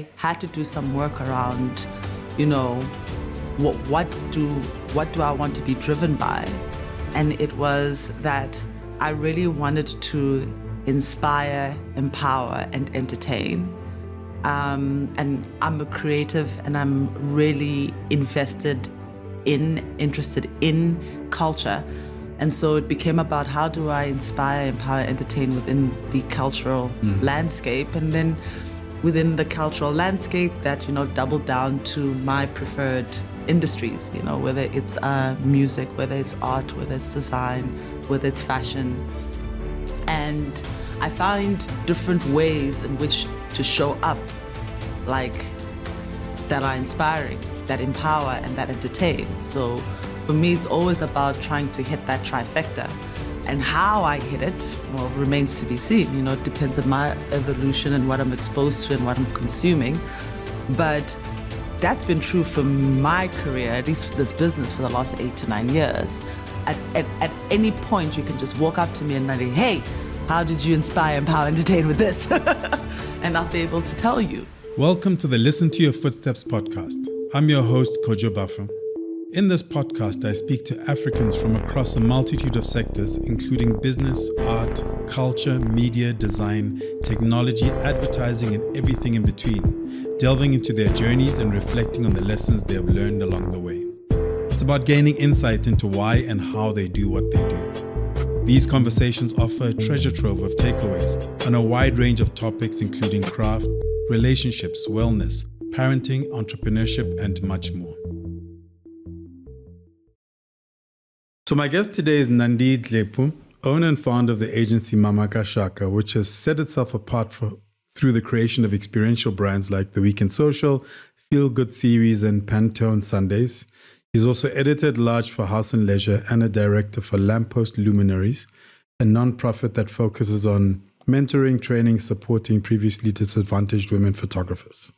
I had to do some work around, what do I want to be driven by? And it was that I really wanted to inspire, empower, and entertain. And I'm a creative, and I'm really interested in culture. And so it became about how do I inspire, empower, entertain within the cultural landscape. And then within the cultural landscape that, doubled down to my preferred industries, whether it's music, whether it's art, whether it's design, whether it's fashion. And I find different ways in which to show up, like, that are inspiring, that empower, and that entertain. So for me, it's always about trying to hit that trifecta. And how I hit it, well, remains to be seen. It depends on my evolution and what I'm exposed to and what I'm consuming. But that's been true for my career, at least for this business, for the last 8 to 9 years. At any point, you can just walk up to me and say, hey, how did you inspire, empower, entertain with this? And I'll be able to tell you. Welcome to the Listen to Your Footsteps podcast. I'm your host, Kojo Baffoe. In this podcast, I speak to Africans from across a multitude of sectors, including business, art, culture, media, design, technology, advertising, and everything in between, delving into their journeys and reflecting on the lessons they have learned along the way. It's about gaining insight into why and how they do what they do. These conversations offer a treasure trove of takeaways on a wide range of topics, including craft, relationships, wellness, parenting, entrepreneurship, and much more. So my guest today is Nandi Dlepu, owner and founder of the agency Mamakashaka, which has set itself apart through the creation of experiential brands like The Weekend Social, Feel Good Series, and Pantone Sundays. He's also editor-at-large for House and Leisure and a director for Lamppost Luminaries, a non-profit that focuses on mentoring, training, supporting previously disadvantaged women photographers.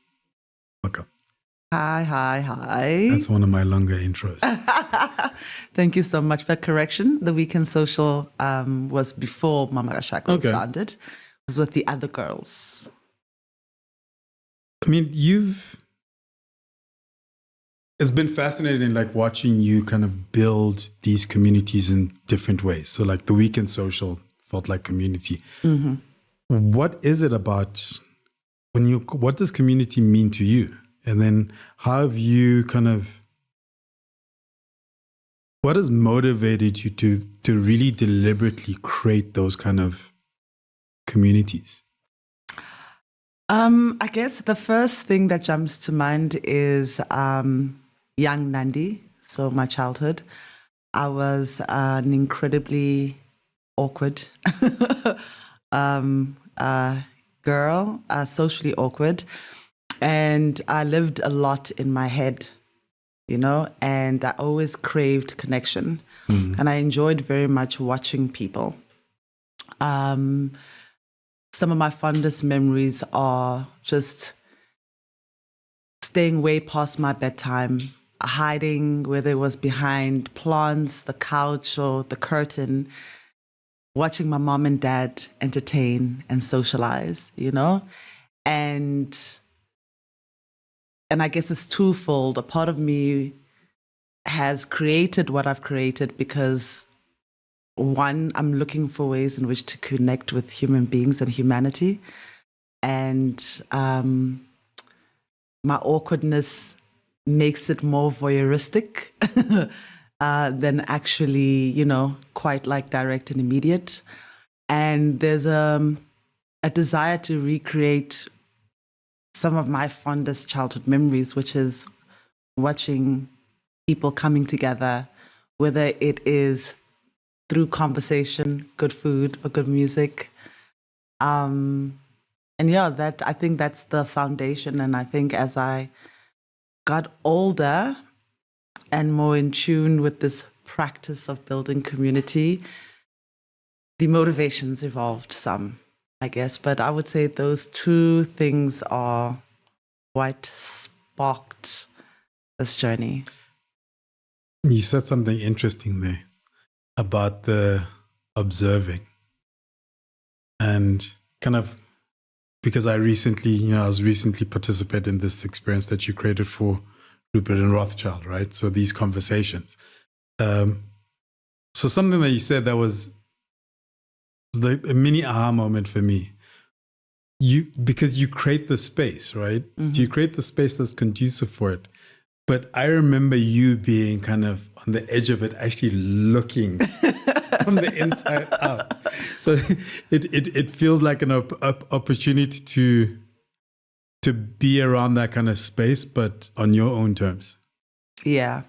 Welcome. Hi. That's one of my longer intros. Thank you so much for correction. The Weekend Social was before Mamakashaka was founded. It was with the other girls. I mean, it's been fascinating, like, watching you kind of build these communities in different ways. So like The Weekend Social felt like community. Mm-hmm. What is it about what does community mean to you? And then how have you what has motivated you to really deliberately create those kind of communities? I guess the first thing that jumps to mind is young Nandi, so my childhood. I was an incredibly awkward girl, socially awkward. And I lived a lot in my head, and I always craved connection. Mm. And I enjoyed very much watching people. Some of my fondest memories are just staying way past my bedtime, hiding, whether it was behind plants, the couch, or the curtain, watching my mom and dad entertain and socialize, And I guess it's twofold. A part of me has created what I've created because, one, I'm looking for ways in which to connect with human beings and humanity. And my awkwardness makes it more voyeuristic than actually, quite like direct and immediate. And there's a desire to recreate some of my fondest childhood memories, which is watching people coming together, whether it is through conversation, good food, or good music. I think that's the foundation. And I think as I got older and more in tune with this practice of building community, the motivations evolved some, I guess. But I would say those two things are what sparked this journey. You said something interesting there about the observing and kind of because I was recently participated in this experience that you created for Rupert and Rothschild, right? So these conversations. So something that you said that was like a mini aha moment for me. Because you create the space, right? Mm-hmm. You create the space that's conducive for it. But I remember you being kind of on the edge of it, actually looking from the inside out. So it feels like an opportunity to be around that kind of space, but on your own terms. Yeah.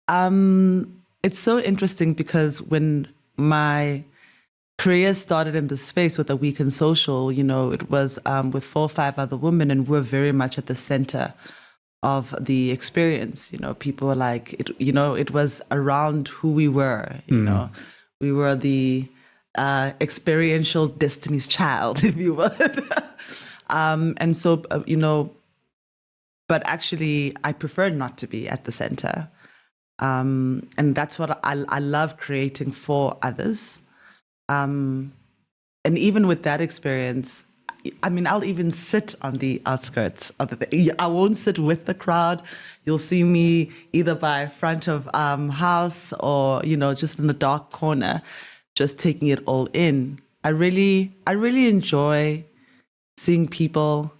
It's so interesting because when my career started in this space with A Week in Social, it was with 4 or 5 other women, and we're very much at the center of the experience. People were like, it was around who we were, we were the experiential Destiny's Child, if you would. And so, but actually I prefer not to be at the center. And that's what I love creating for others. And even with that experience, I'll even sit on the outskirts of the thing. I won't sit with the crowd. You'll see me either by front of house or, just in the dark corner, just taking it all in. I really enjoy seeing people,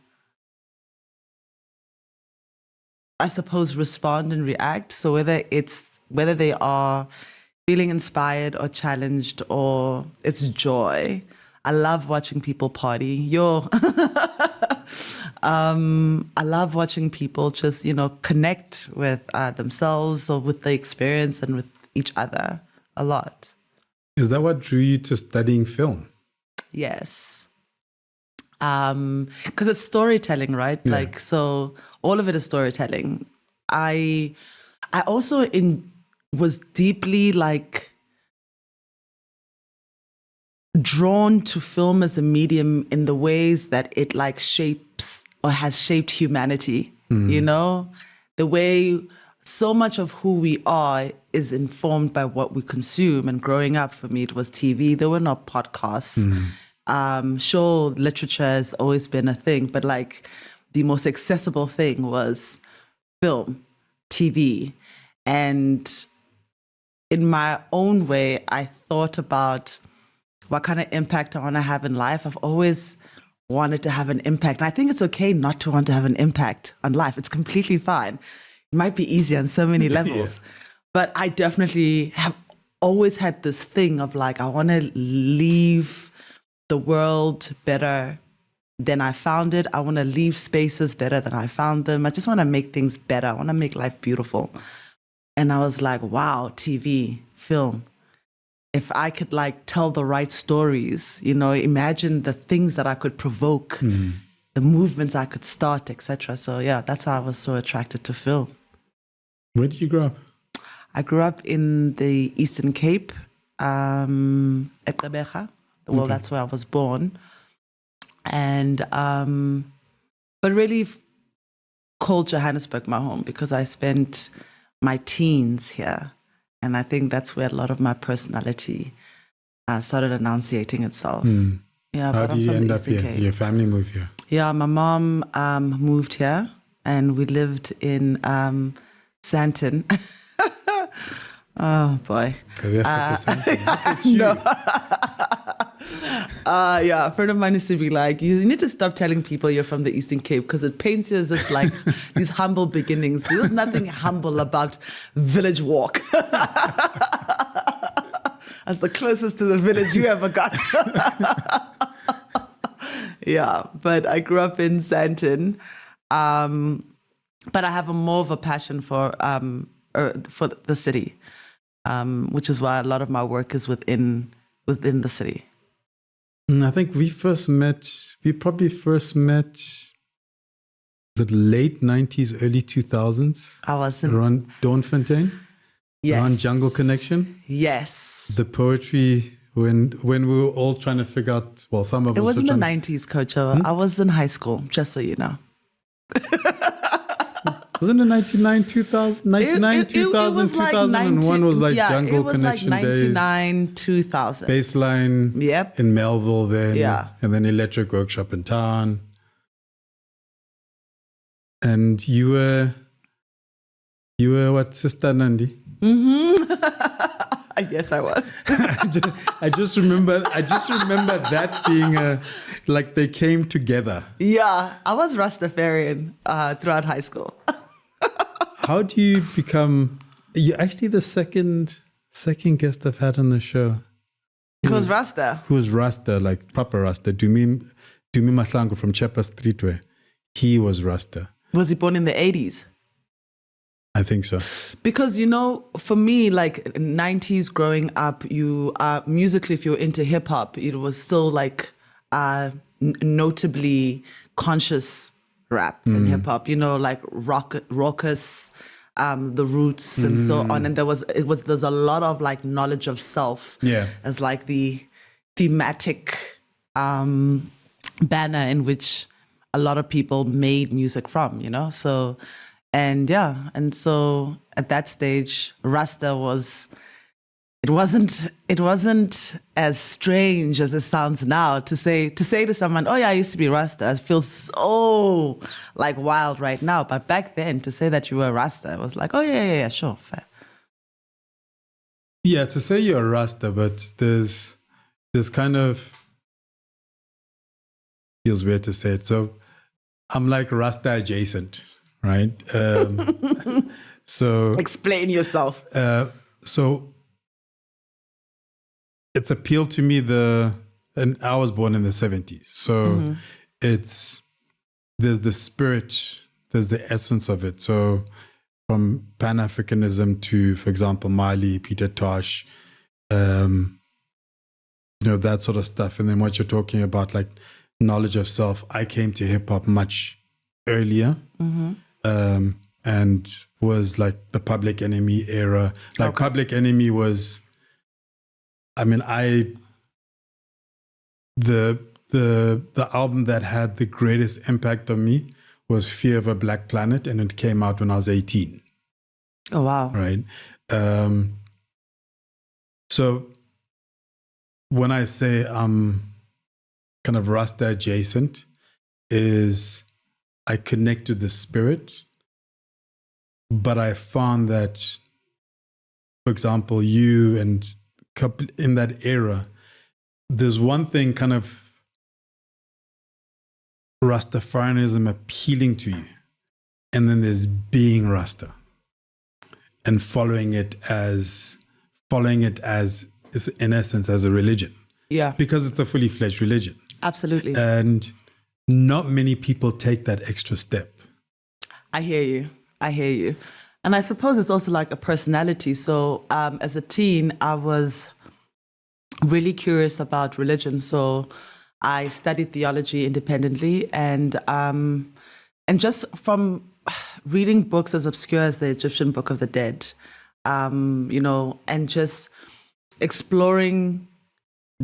I suppose, respond and react. So whether they are feeling inspired or challenged or it's joy. I love watching people party. I love watching people just, connect with themselves or with the experience and with each other a lot. Is that what drew you to studying film? Yes. Because it's storytelling, right? Yeah. So all of it is storytelling. I also was deeply drawn to film as a medium in the ways that it shapes or has shaped humanity. The way so much of who we are is informed by what we consume. And growing up, for me, it was TV. There were no podcasts. Sure, literature has always been a thing, but the most accessible thing was film, TV. And in my own way, I thought about what kind of impact I want to have in life. I've always wanted to have an impact. And I think it's okay not to want to have an impact on life. It's completely fine. It might be easy on so many levels. Yeah. But I definitely have always had this thing of I want to leave the world better than I found it. I want to leave spaces better than I found them. I just want to make things better. I want to make life beautiful. And I was like, wow, TV, film. If I could tell the right stories, imagine the things that I could provoke, the movements I could start, etc. So yeah, that's why I was so attracted to film. Where did you grow up? I grew up in the Eastern Cape, at Gqeberha. Well, okay. That's where I was born. And, but really called Johannesburg my home because I spent my teens here. And I think that's where a lot of my personality started enunciating itself. Yeah. How did you end up here? Your family moved here? Yeah, my mom moved here and we lived in Sandton. Oh, boy. No. Yeah, a friend of mine used to be like, you need to stop telling people you're from the Eastern Cape because it paints you as this these humble beginnings. There's nothing humble about village walk. That's the closest to the village you ever got. Yeah, but I grew up in Sandton. But I have more of a passion for the city, which is why a lot of my work is within the city. I think we probably first met the late 90s, early 2000s. I was around Dawnfontein. Yes. Around Jungle Connection. Yes. The poetry when we were all trying to figure out, well, some of us. It was in the 90s, Kojo. I was in high school, just so you know. Wasn't it 99, 2000? 99, 2000, 2001 was Jungle Connection days. It was 99, 2000. Baseline Yep. in Melville then. Yeah. And then Electric Workshop in town. And you were what, Sister Nandi? Yes, I was. I just remember that being like they came together. Yeah, I was Rastafarian throughout high school. How do you become? You're actually the second guest I've had on the show. Who's Rasta? Who's Rasta, like proper Rasta? Dumi Mahlangu from Chepa Streetwear. He was Rasta. Was he born in the 80s? I think so. Because, for me, like 90s growing up, you musically, if you were into hip hop, it was still like notably conscious rap and hip hop, like raucous, the roots and so on. And there's a lot of like knowledge of self as like the thematic banner in which a lot of people made music from, so. And so at that stage, Rasta it wasn't as strange as it sounds now to say to someone, oh yeah, I used to be Rasta. It feels so like wild right now. But back then, to say that you were Rasta, it was like, oh yeah, sure, fair. Yeah, to say you're a Rasta, but there's kind of, feels weird to say it. So I'm like Rasta adjacent. Right. So explain yourself. So it's appealed to me and I was born in the 70s. So there's the spirit, there's the essence of it. So from Pan-Africanism to, for example, Mali, Peter Tosh, that sort of stuff. And then what you're talking about, like knowledge of self, I came to hip hop much earlier. And was like the Public Enemy era. Like Public Enemy was, the album that had the greatest impact on me was Fear of a Black Planet, and it came out when I was 18. Oh, wow. Right. So when I say I'm kind of Rasta adjacent, is I connect to the spirit, but I found that, for example, you and in that era, there's one thing kind of Rastafarianism appealing to you, and then there's being Rasta and following it as in essence as a religion. Yeah, because it's a fully fledged religion. Absolutely. And not many people take that extra step. I hear you. And I suppose it's also like a personality. So as a teen, I was really curious about religion. So I studied theology independently, and just from reading books as obscure as the Egyptian Book of the Dead, and just exploring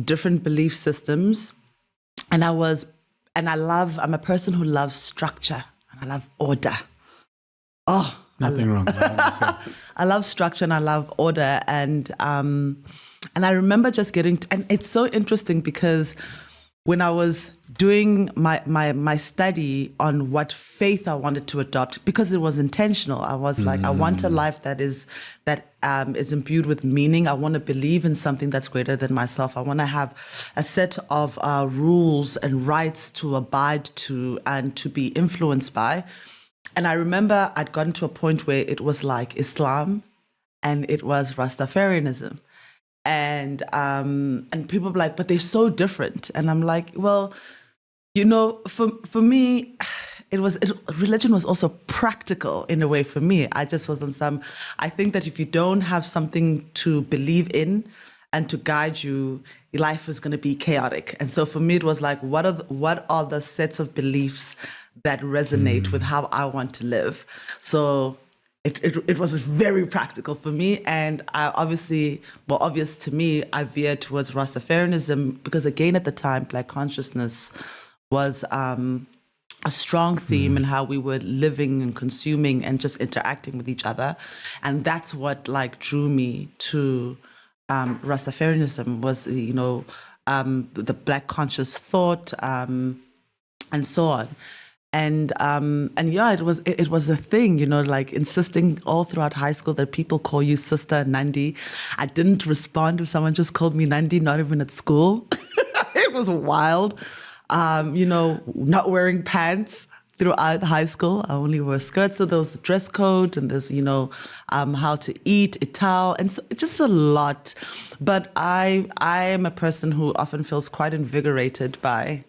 different belief systems. And I'm a person who loves structure and I love order. Oh, nothing wrong. I love structure and I love order. And I remember just and it's so interesting because when I was doing my study on what faith I wanted to adopt, because it was intentional, I was like, I want a life that is imbued with meaning. I want to believe in something that's greater than myself. I want to have a set of rules and rights to abide to and to be influenced by. And I remember I'd gotten to a point where it was like Islam and it was Rastafarianism. And people were like, but they're so different. And I'm like, well, for me, religion was also practical in a way for me. I just wasn't I think that if you don't have something to believe in and to guide you, your life is going to be chaotic. And so for me, it was like, what are the sets of beliefs that resonate with how I want to live? So it was very practical for me. And I obvious to me, I veered towards Rastafarianism because, again, at the time, Black consciousness was a strong theme in how we were living and consuming and just interacting with each other. And that's what drew me to Rastafarianism was, the Black conscious thought and so on. And yeah, it was a thing, you know, like insisting all throughout high school that people call you Sister Nandi. I didn't respond if someone just called me Nandi, not even at school. It was wild. You know, not wearing pants throughout high school. I only wore skirts. So there was a dress code, and there's, you know, how to eat, ital, and so it's just a lot. But I am a person who often feels quite invigorated by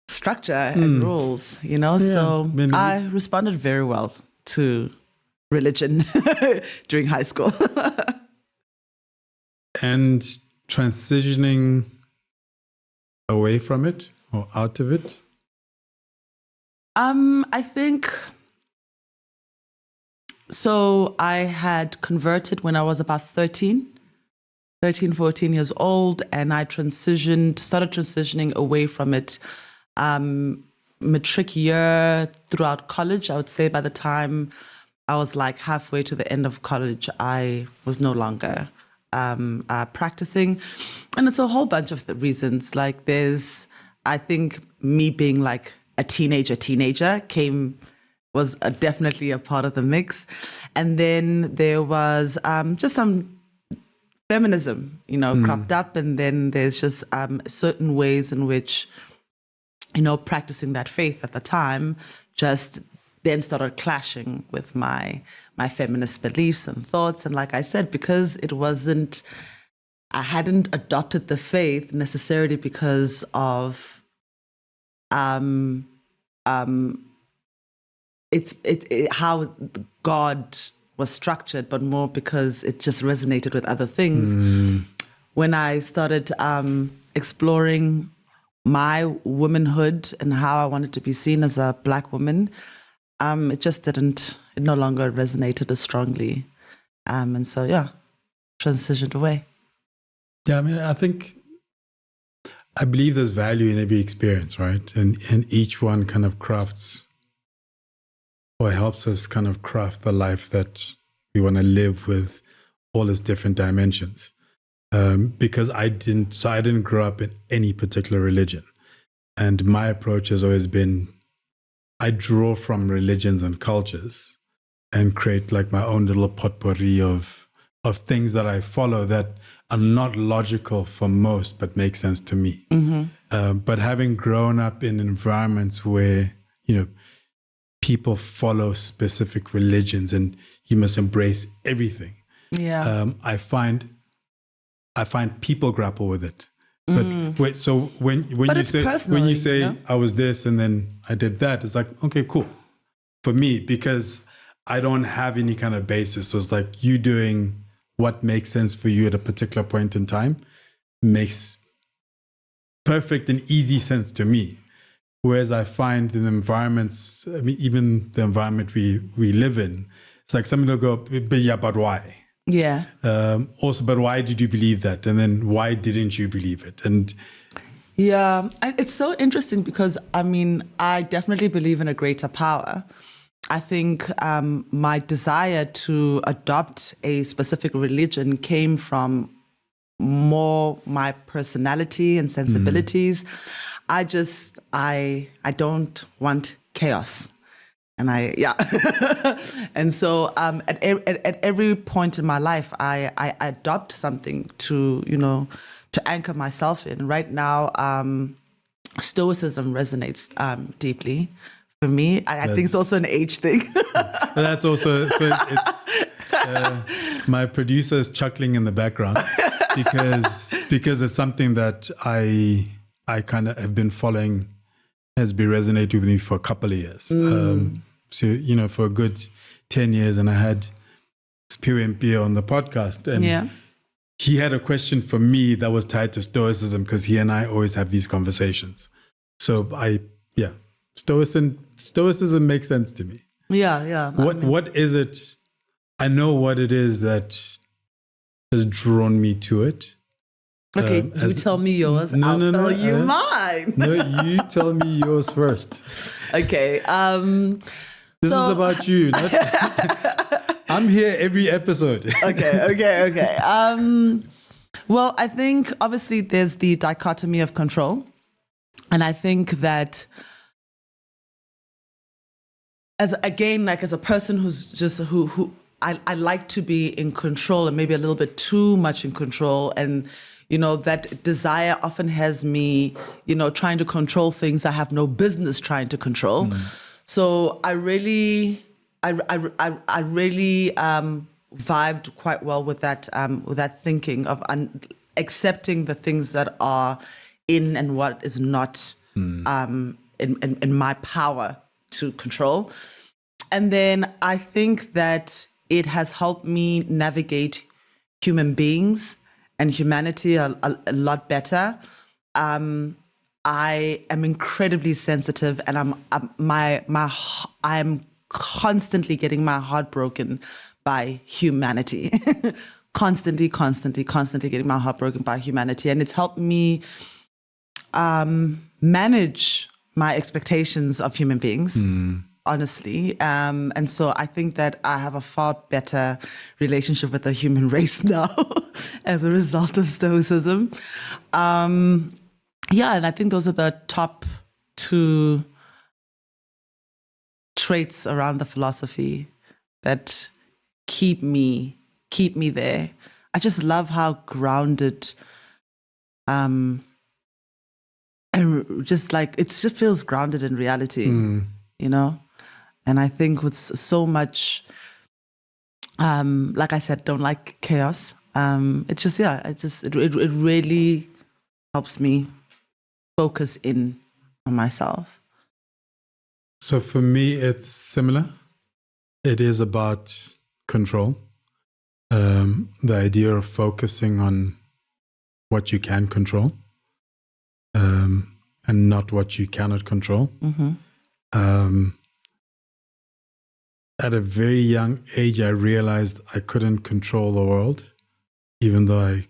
structure and rules, you know? Yeah, so I responded very well to religion during high school. And transitioning away from it or out of it? I think, so I had converted when I was about 13, 14 years old, and I started transitioning away from it matric year throughout college. I would say by the time I was like halfway to the end of college, I was no longer practicing. And it's a whole bunch of the reasons. Like I think me being like a teenager was definitely a part of the mix. And then there was just some feminism, you know, cropped up. And then there's just certain ways in which, you know, practicing that faith at the time just then started clashing with my feminist beliefs and thoughts. And like I said, because I hadn't adopted the faith necessarily because of how God was structured, but more because it just resonated with other things. When I started exploring my womanhood and how I wanted to be seen as a Black woman, it no longer resonated as strongly. And so, yeah, transitioned away. Yeah, I mean, I believe there's value in every experience, right? And each one kind of crafts or helps us kind of craft the life that we want to live with all its different dimensions. Because I didn't grow up in any particular religion. And my approach has always been, I draw from religions and cultures and create like my own little potpourri of things that I follow that are not logical for most, but make sense to me. But having grown up in environments where, you know, people follow specific religions and you must embrace everything. Yeah. I find people grapple with it. But wait, so when you say you know? I was this and then I did that, it's like, okay, cool. For me, because I don't have any kind of basis. So it's like you doing what makes sense for you at a particular point in time makes perfect and easy sense to me. Whereas I find in environments, I mean, even the environment we live in, it's like somebody will go, but why? Yeah. Also, but why did you believe that? And then why didn't you believe it? And yeah, it's so interesting because, I mean, I definitely believe in a greater power. I think my desire to adopt a specific religion came from more my personality and sensibilities. I don't want chaos. And and so at every point in my life, I adopt something to, you know, to anchor myself in. Right now, Stoicism resonates deeply for me. I think it's also an age thing. But that's also, so it's my producer is chuckling in the background because it's something that I kind of have been following, has been resonating with me for a couple of years. So, you know, for a good 10 years, and I had Spirit Beer on the podcast, and he had a question for me that was tied to Stoicism because he and I always have these conversations. So Stoicism makes sense to me. Yeah. What is it? I know what it is that has drawn me to it. Okay, you tell me yours. I'll tell you mine. No, you tell me yours first. Okay. This is about you. I'm here every episode. Okay. Well, I think obviously there's the dichotomy of control. And I think that as a person who's just who I like to be in control, and maybe a little bit too much in control, and that desire often has me trying to control things I have no business trying to control. So I really vibed quite well with that thinking of accepting the things that are in and what is not in my power to control. And then I think that it has helped me navigate human beings and humanity a lot better. I am incredibly sensitive, and I'm constantly getting my heart broken by humanity. constantly getting my heart broken by humanity. And it's helped me manage my expectations of human beings, honestly. And so I think that I have a far better relationship with the human race now as a result of Stoicism. And I think those are the top two traits around the philosophy that keep me there. I just love how grounded, and just like it just feels grounded in reality, And I think with so much, like I said, don't like chaos. It really helps me focus in on myself. So for me, it's similar. It is about control. The idea of focusing on what you can control, and not what you cannot control. At a very young age, I realized I couldn't control the world, even though I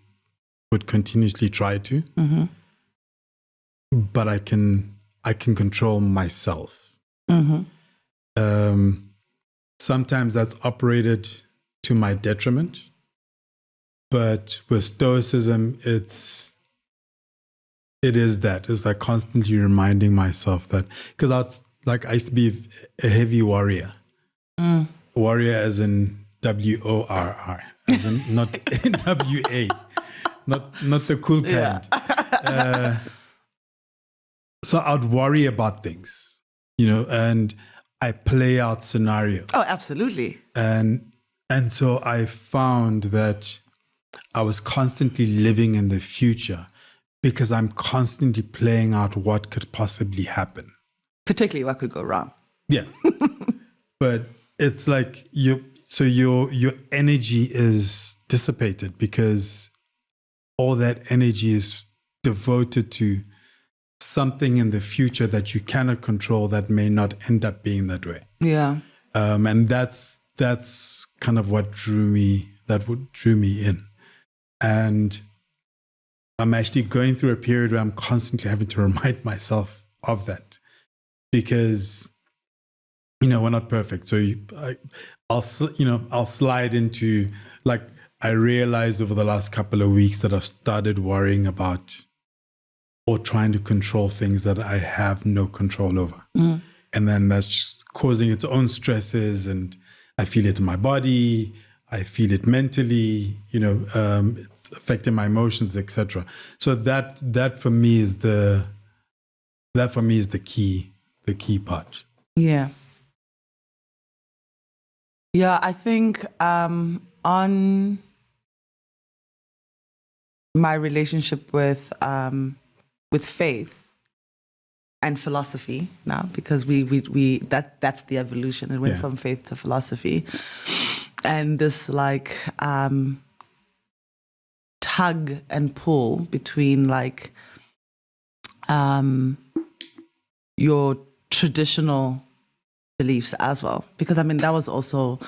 would continuously try to. But I can control myself. Sometimes that's operated to my detriment, but with Stoicism, it's like constantly reminding myself that, because I used to be a heavy warrior. Warrior as in WORR, as in not WA, not the cool kind. Yeah. So I'd worry about things, and I play out scenarios. Oh, absolutely. And so I found that I was constantly living in the future because I'm constantly playing out what could possibly happen. Particularly what could go wrong. Yeah. But it's like your energy is dissipated because all that energy is devoted to something in the future that you cannot control that may not end up being that way. Yeah. And that's kind of what drew me in. And I'm actually going through a period where I'm constantly having to remind myself of that, because we're not perfect. So I'll slide into, like, I realized over the last couple of weeks that I've started worrying about or trying to control things that I have no control over. And then that's just causing its own stresses, and I feel it in my body, I feel it mentally, it's affecting my emotions, etc. So that for me is the key part. Yeah. Yeah, I think on my relationship with faith and philosophy now, because that's the evolution. It went from faith to philosophy, and this like tug and pull between like your traditional beliefs as well, because that was also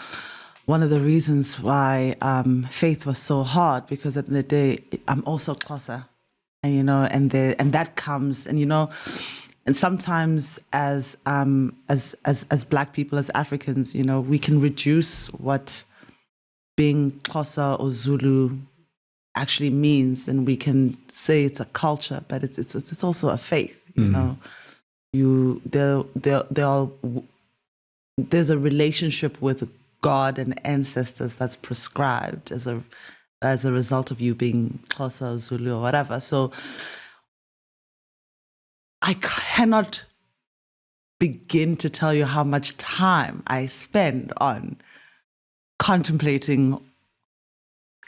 one of the reasons why faith was so hard, because at the end of the day I'm also Xhosa, and that comes, and sometimes as Black people, as Africans, we can reduce what being Xhosa or Zulu actually means, and we can say it's a culture, but it's also a faith. There are there's a relationship with God and ancestors that's prescribed as a result of you being Xhosa, Zulu, or whatever. So I cannot begin to tell you how much time I spend on contemplating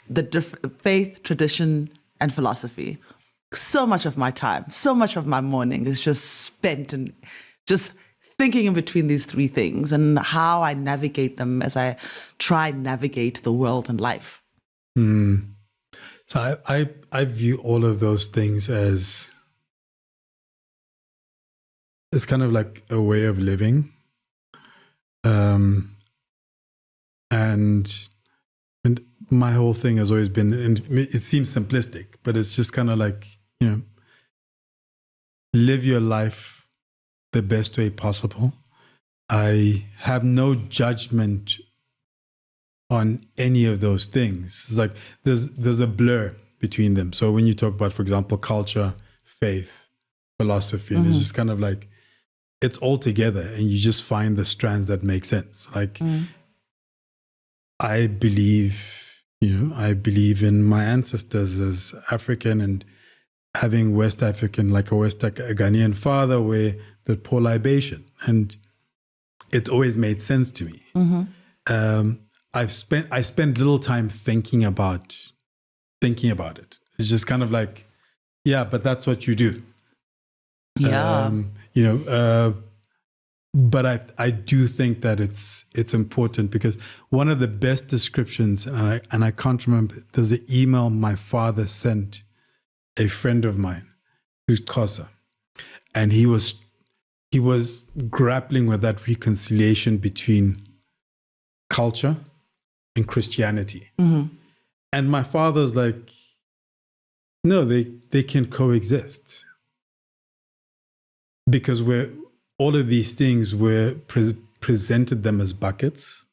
the faith, tradition, and philosophy. So much of my time, so much of my morning is just spent in just thinking in between these three things and how I navigate them as I try and navigate the world and life. So I view all of those things as it's kind of like a way of living. And my whole thing has always been, and it seems simplistic, but it's just kind of like, live your life the best way possible. I have no judgment on any of those things. It's like there's a blur between them. So when you talk about, for example, culture, faith, philosophy, and it's just kind of like, it's all together and you just find the strands that make sense. Like, I believe in my ancestors as African and having West African, like a Ghanaian father where the poor libation. And it always made sense to me. I spent little time thinking about it. It's just kind of like, yeah, but that's what you do. Yeah. But I do think that it's important because one of the best descriptions, and I can't remember, there's an email my father sent a friend of mine who's Xhosa, and he was grappling with that reconciliation between culture and Christianity. And my father's like, no, they can coexist. Because all of these things were presented them as buckets,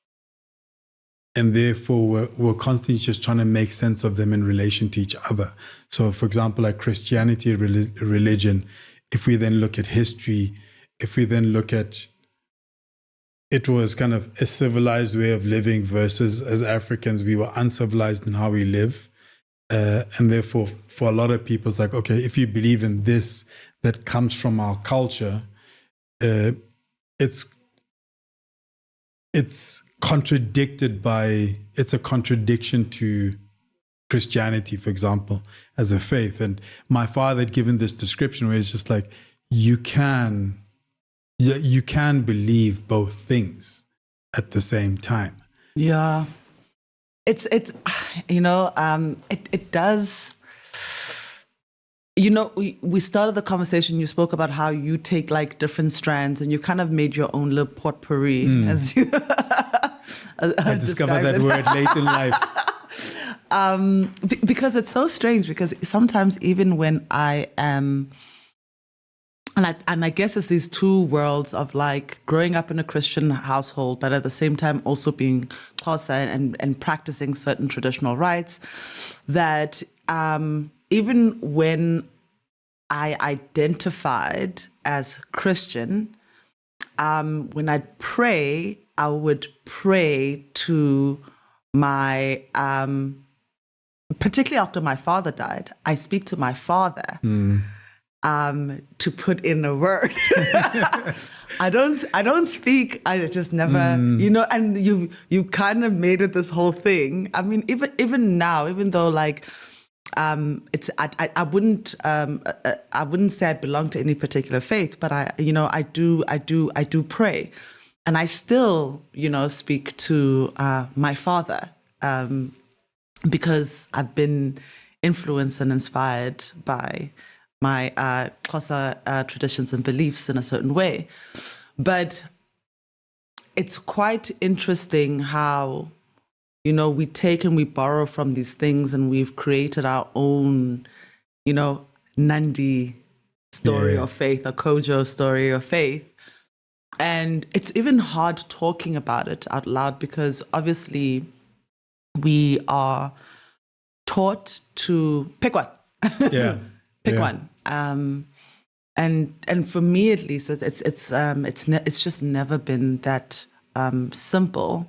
and therefore we're constantly just trying to make sense of them in relation to each other. So, for example, like Christianity, religion, if we then look at history, if we then look at it was kind of a civilized way of living versus as Africans, we were uncivilized in how we live. And therefore, for a lot of people, it's like, okay, if you believe in this that comes from our culture, it's contradicted by, it's a contradiction to Christianity, for example, as a faith. And my father had given this description where it's just like, you can believe both things at the same time. Yeah. It does. We started the conversation, you spoke about how you take like different strands and you kind of made your own little potpourri as you I discovered that word late in life. Because it's so strange, because sometimes even when I am, and I guess it's these two worlds of like growing up in a Christian household, but at the same time also being Xhosa and practicing certain traditional rites, that even when I identified as Christian, when I'd pray, I would pray to my, particularly after my father died, I speak to my father to put in a word. I don't speak. I just never, and you kind of made it this whole thing. I mean, even now, even though like, I wouldn't say I belong to any particular faith, but I do pray, and I still speak to my father because I've been influenced and inspired by my Xhosa traditions and beliefs in a certain way. But it's quite interesting how we take and we borrow from these things, and we've created our own, Nandi story of faith, a Kojo story of faith. And it's even hard talking about it out loud because obviously we are taught to pick one. Pick one. And for me at least, it's just never been that simple.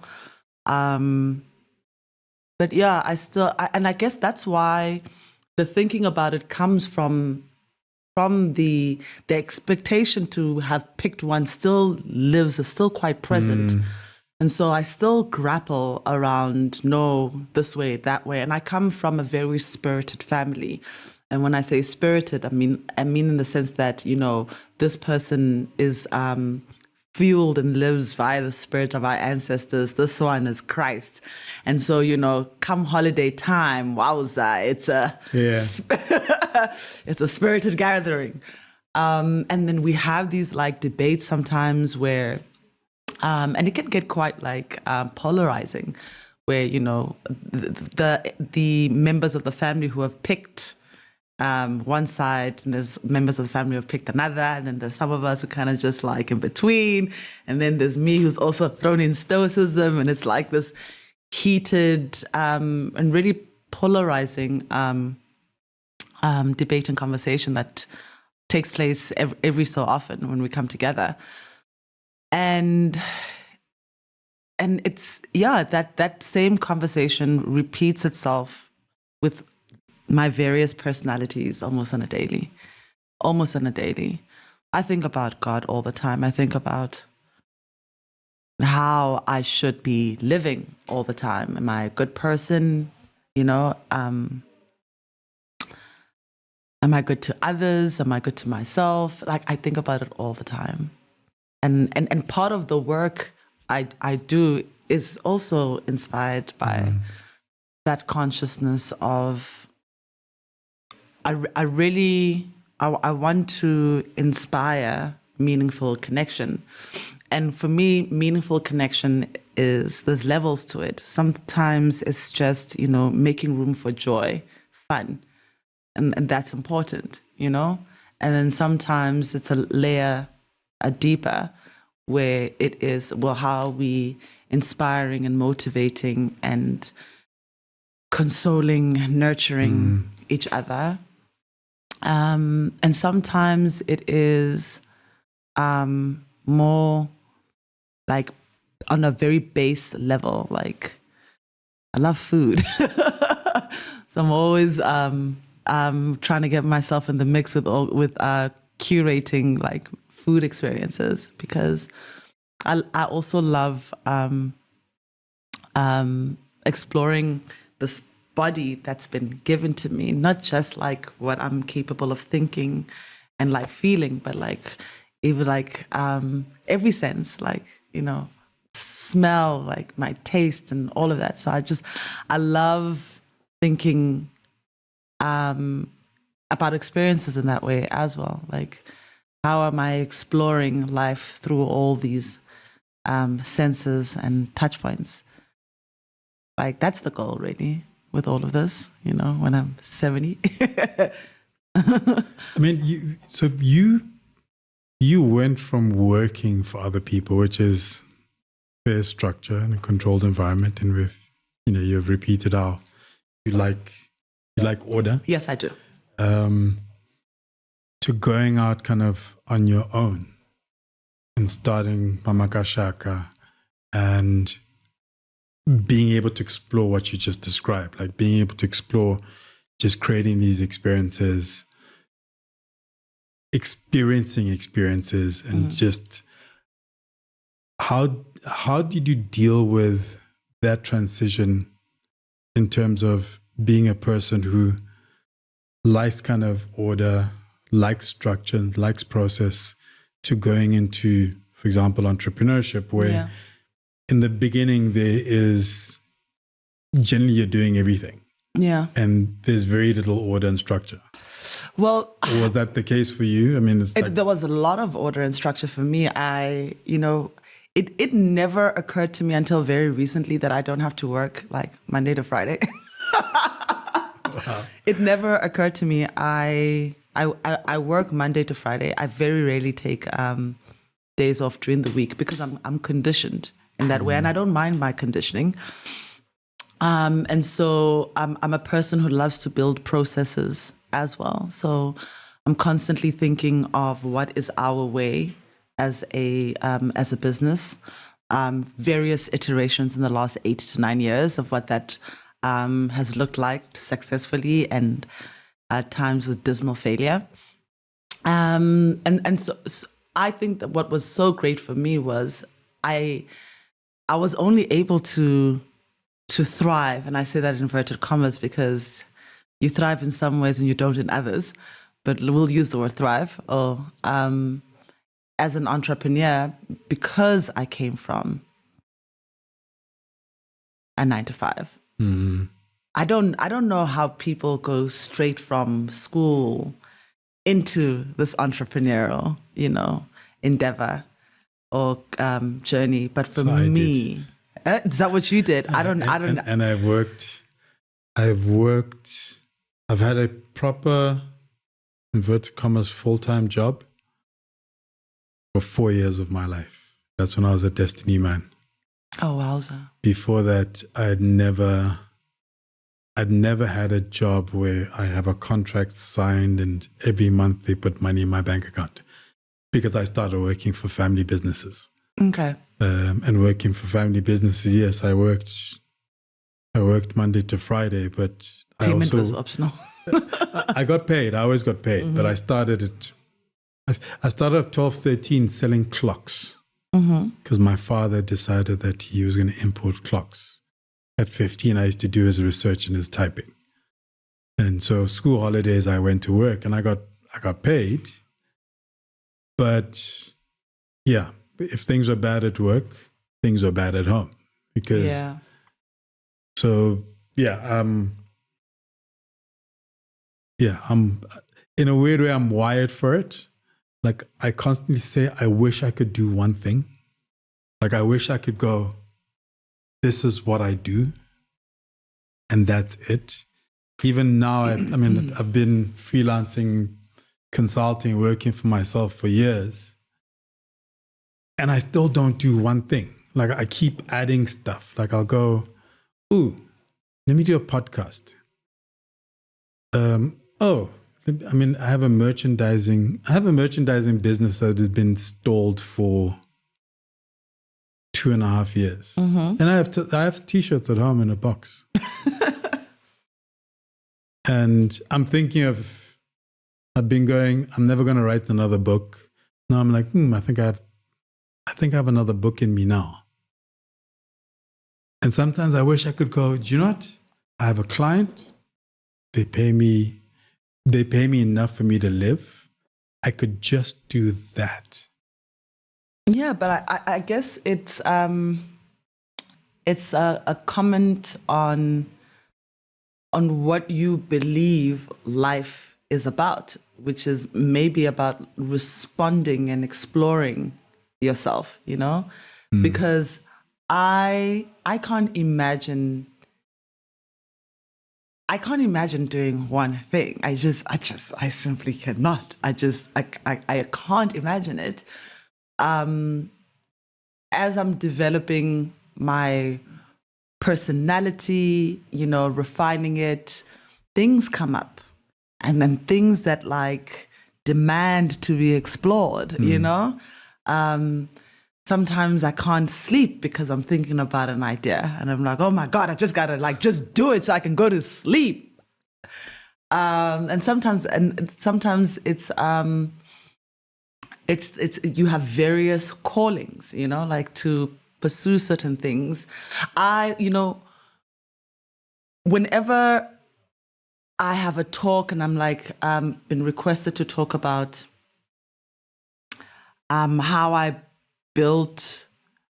But yeah, and I guess that's why the thinking about it comes from the expectation to have picked one still lives, is still quite present. And so I still grapple around, no, this way, that way. And I come from a very spirited family. And when I say spirited, I mean in the sense that, this person is fueled and lives via the spirit of our ancestors. This one is Christ. And so, come holiday time, wowza, it's a spirited gathering. And then we have these debates sometimes where, and it can get quite polarizing, where, the members of the family who have picked one side, and there's members of the family who have picked another, and then there's some of us who kind of just in between, and then there's me who's also thrown in Stoicism, and it's this heated and really polarizing debate and conversation that takes place every so often when we come together. And it's, that same conversation repeats itself with my various personalities almost on a daily. I think about God all the time. I think about how I should be living all the time. Am I a good person? Am I good to others? Am I good to myself? I think about it all the time. And part of the work I do is also inspired by that consciousness of, I want to inspire meaningful connection. And for me, meaningful connection there's levels to it. Sometimes it's just, making room for joy, fun. And that's important, And then sometimes it's a layer deeper, where it is, how are we inspiring and motivating and consoling, nurturing each other. And sometimes it is more on a very base level. I love food. So I'm always trying to get myself in the mix with curating food experiences, because I also love exploring this body that's been given to me, not just what I'm capable of thinking and feeling, but even every sense, smell, my taste and all of that. So I love thinking about experiences in that way as well. How am I exploring life through all these senses and touch points? That's the goal, really, with all of this, when I'm 70. I mean, you went from working for other people, which is fair structure and a controlled environment, and you've repeated how you like order. Yes, I do. To going out kind of on your own and starting Mamakashaka and being able to explore what you just described, being able to explore just creating these experiences, experiencing experiences, and just how did you deal with that transition in terms of being a person who likes kind of order, likes structure, likes process, to going into, for example, entrepreneurship, where in the beginning there is generally you're doing everything. Yeah. And there's very little order and structure. Well, was that the case for you? I mean, there was a lot of order and structure for me. It never occurred to me until very recently that I don't have to work Monday to Friday. Wow. It never occurred to me. I work Monday to Friday. I very rarely take days off during the week because I'm conditioned in that way, and I don't mind my conditioning. And so I'm a person who loves to build processes as well. So I'm constantly thinking of what is our way as a business, various iterations in the last 8 to 9 years of what that has looked like successfully and at times with dismal failure. And so I think that what was so great for me was I was only able to thrive, and I say that in inverted commas because you thrive in some ways and you don't in others, but we'll use the word thrive, or as an entrepreneur, because I came from a 9-to-5. Mm-hmm. I don't know how people go straight from school into this entrepreneurial, endeavor or journey. But for me, is that what you did? I don't. And I've had a proper, inverted commas, full-time job for 4 years of my life. That's when I was a Destiny man. Oh, wowza. Before that, I'd never had a job where I have a contract signed and every month they put money in my bank account, because I started working for family businesses. Okay. And working for family businesses, yes, I worked Monday to Friday, but payment was optional. I got paid. I always got paid, but I started at 12, 13 selling clocks because my father decided that he was going to import clocks. At 15, I used to do his research and his typing. And so school holidays, I went to work and I got paid. But yeah, if things were bad at work, things were bad at home. Because, I'm in a weird way, I'm wired for it. Like I constantly say, I wish I could do one thing. Like I wish I could go, this is what I do, and that's it. Even now, I've been freelancing, consulting, working for myself for years, and I still don't do one thing. Like I keep adding stuff. Like I'll go, ooh, let me do a podcast. I have a merchandising business that has been stalled for 2.5 years. And I have t-shirts at home in a box. And I'm thinking I've been going, I'm never going to write another book. Now I'm like, I think I have another book in me now. And sometimes I wish I could go, do you know what? I have a client. They pay me enough for me to live. I could just do that. Yeah, but I guess it's a comment on what you believe life is about, which is maybe about responding and exploring yourself, because I can't imagine doing one thing. I simply cannot. I can't imagine it. As I'm developing my personality, refining it, things come up. And then things that like demand to be explored, Sometimes I can't sleep because I'm thinking about an idea. And I'm like, oh my God, I just gotta just do it so I can go to sleep. And sometimes it's you have various callings, to pursue certain things. Whenever I have a talk and I'm been requested to talk about how I built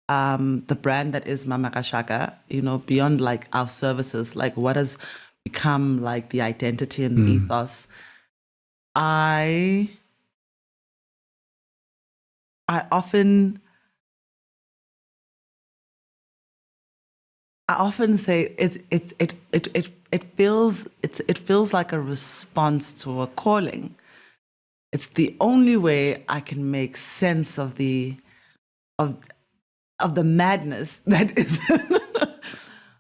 the brand that is Mamakashaka, beyond our services, what has become the identity and ethos. I often say it feels like a response to a calling. It's the only way I can make sense of the madness that is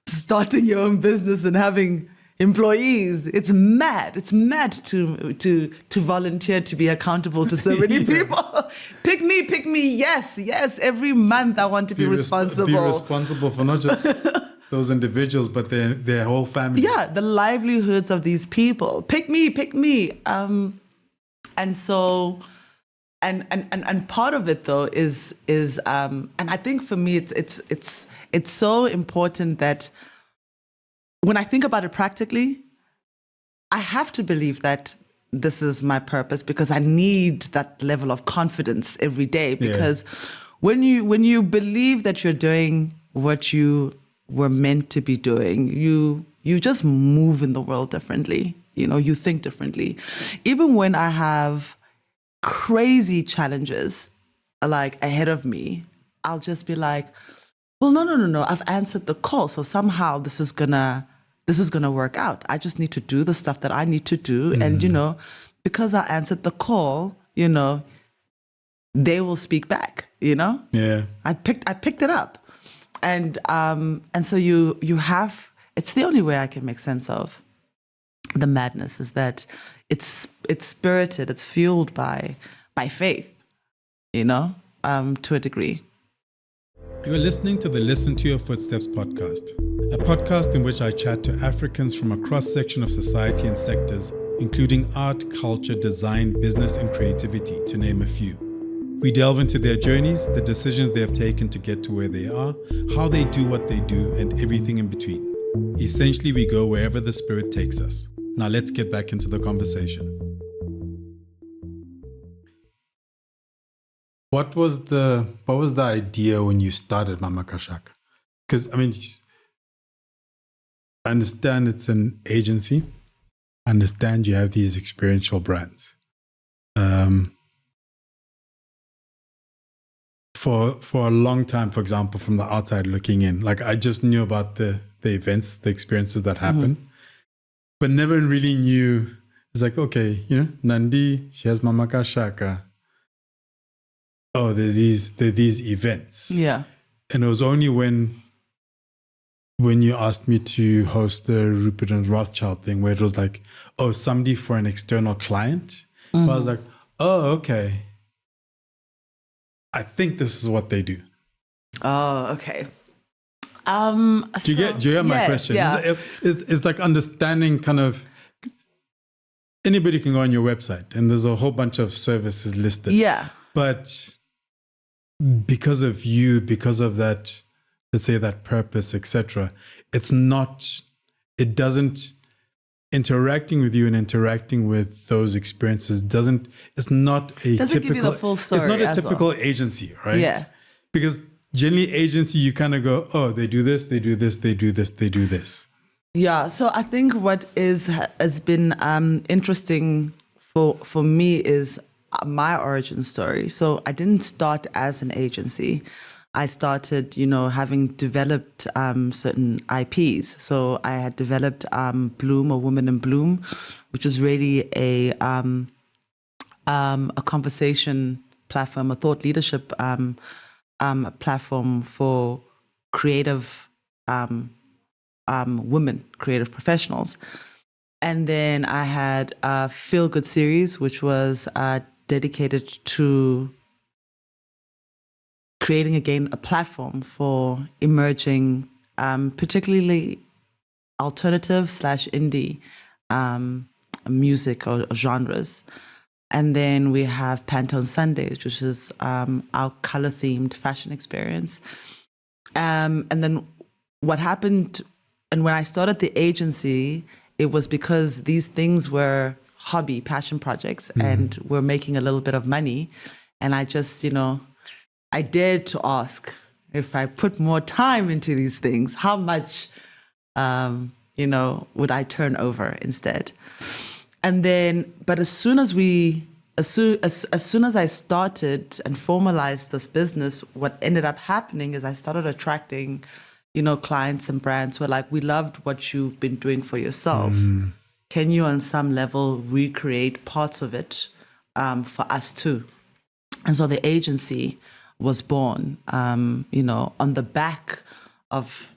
starting your own business and having employees. It's mad. It's mad to volunteer to be accountable to so many people. Pick me. Yes. Every month I want to be responsible. Be responsible for not just those individuals, but their whole family. Yeah, the livelihoods of these people. Pick me. And so, and part of it though is and I think for me it's so important that when I think about it practically, I have to believe that this is my purpose because I need that level of confidence every day. Because when you believe that you're doing what you were meant to be doing, you just move in the world differently. You think differently. Even when I have crazy challenges like ahead of me, I'll just be like, well, no. I've answered the call. So somehow this is gonna work out. I just need to do the stuff that I need to do. And, because I answered the call, they will speak back, Yeah. I picked it up. And so you have, it's the only way I can make sense of the madness is that it's spirited, it's fueled by faith, to a degree. You are listening to the Listen to Your Footsteps podcast, a podcast in which I chat to Africans from a cross-section of society and sectors, including art, culture, design, business, and creativity, to name a few. We delve into their journeys, the decisions they have taken to get to where they are, how they do what they do, and everything in between. Essentially, we go wherever the spirit takes us. Now let's get back into the conversation. What was the idea when you started Mamakashaka? Because I understand it's an agency. I understand you have these experiential brands. For a long time, for example, from the outside looking in, I just knew about the events, the experiences that happen, but never really knew. It's like, okay, Nandi, she has Mamakashaka. Oh, there are these events. Yeah. And it was only when you asked me to host the Rupert and Rothschild thing, where it was like, oh, somebody for an external client. I was like, oh, okay. I think this is what they do. Oh, okay. Do you get my question? Yeah. It's like understanding kind of, anybody can go on your website and there's a whole bunch of services listed. Yeah. But because of you, because of that, let's say that purpose, etc., interacting with you and interacting with those experiences doesn't give you the full story. It's not a typical agency, right? Yeah. Because generally agency, you kind of go, oh, they do this, they do this, they do this, they do this. Yeah. So I think what has been interesting for me is my origin story. So I didn't start as an agency. I started, having developed certain IPs. So I had developed Bloom, or Women in Bloom, which is really a conversation platform, a thought leadership platform for creative women, creative professionals. And then I had a Feel Good series, which was dedicated to creating, again, a platform for emerging, particularly alternative/indie music or genres. And then we have Pantone Sundays, which is our color-themed fashion experience. And then what happened, and when I started the agency, it was because these things were hobby, passion projects, and we're making a little bit of money. And I just, I dared to ask, if I put more time into these things, how much, would I turn over instead? And then, but as soon as I started and formalized this business, what ended up happening is I started attracting, clients and brands who were like, we loved what you've been doing for yourself. Can you, on some level, recreate parts of it for us too? And so the agency was born, on the back of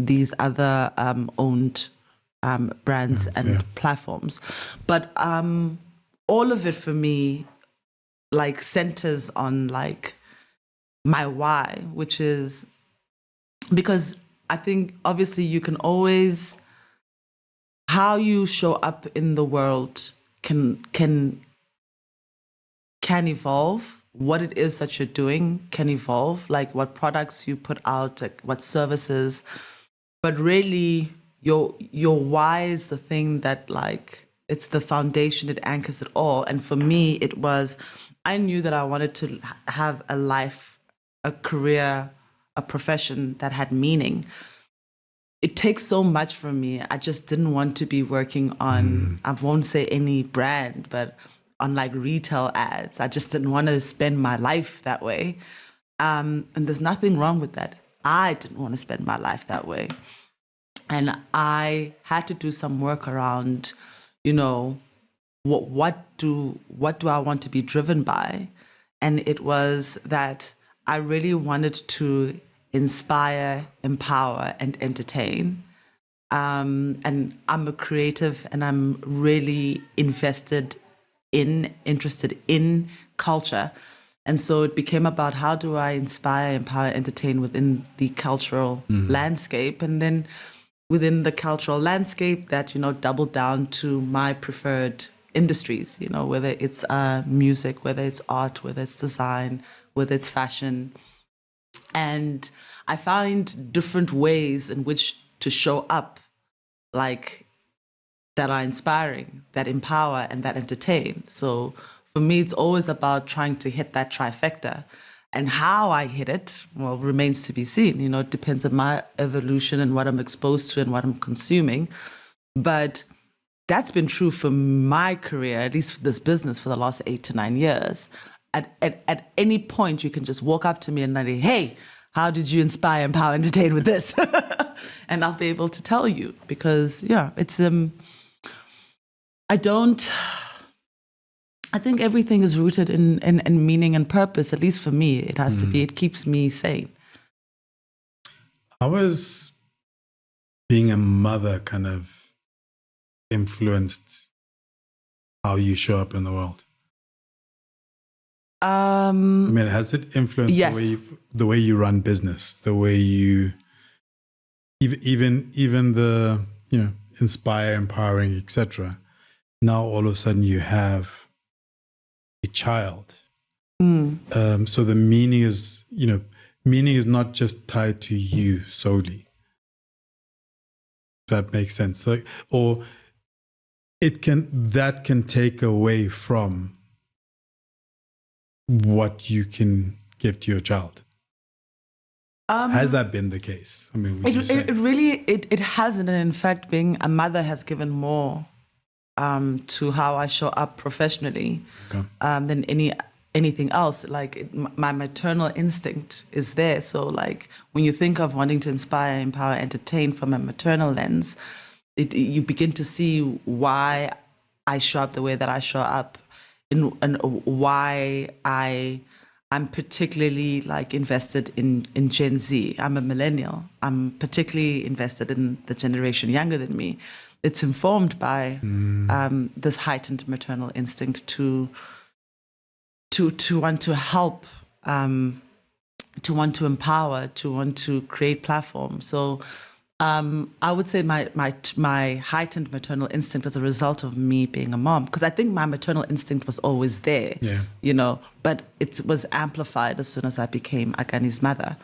these other owned brands and platforms. But all of it for me like centers on like my why, which is because I think obviously you can always, how you show up in the world can evolve. What it is that you're doing can evolve, like what products you put out, like what services, but really your why is the thing that like, it's the foundation, it anchors it all. And for me, it was, I knew that I wanted to have a life, a career, a profession that had meaning. It takes so much from me. I just didn't want to be working on, I won't say any brand, but on like retail ads. I just didn't want to spend my life that way. And there's nothing wrong with that. I didn't want to spend my life that way. And I had to do some work around, you know, what do I want to be driven by? And it was that I really wanted to inspire, empower, and entertain. And I'm a creative, and I'm really interested in culture. And so it became about how do I inspire, empower, entertain within the cultural landscape. And then within the cultural landscape that, you know, double down to my preferred industries, you know, whether it's music, whether it's art, whether it's design, whether it's fashion. And I find different ways in which to show up, like, that are inspiring, that empower, and that entertain. So for me, it's always about trying to hit that trifecta. And how I hit it, well, remains to be seen. You know, it depends on my evolution and what I'm exposed to and what I'm consuming. But that's been true for my career, at least for this business, for the last 8 to 9 years. At any point, you can just walk up to me and say, hey, how did you inspire, empower, entertain with this? And I'll be able to tell you because, yeah, it's, I think everything is rooted in meaning and purpose, at least for me. It has to be, it keeps me sane. How has being a mother kind of influenced how you show up in the world? I mean, has it influenced yes. the way you run business, the way you even the, you know, inspire, empowering, etc. Now all of a sudden you have a child. So the meaning is, you know, meaning is not just tied to you solely. Does that make sense? Like, or that can take away from what you can give to your child. Has that been the case? I mean, it really hasn't. And in fact, being a mother has given more to how I show up professionally than anything else. Like my maternal instinct is there. So like when you think of wanting to inspire, empower, entertain from a maternal lens, you begin to see why I show up the way that I show up, and why I'm particularly like invested in Gen Z. I'm a millennial. I'm particularly invested in the generation younger than me. It's informed by this heightened maternal instinct to want to help, to want to empower, to want to create platforms. So I would say my heightened maternal instinct as a result of me being a mom, because I think my maternal instinct was always there, you know, but it was amplified as soon as I became Agani's mother.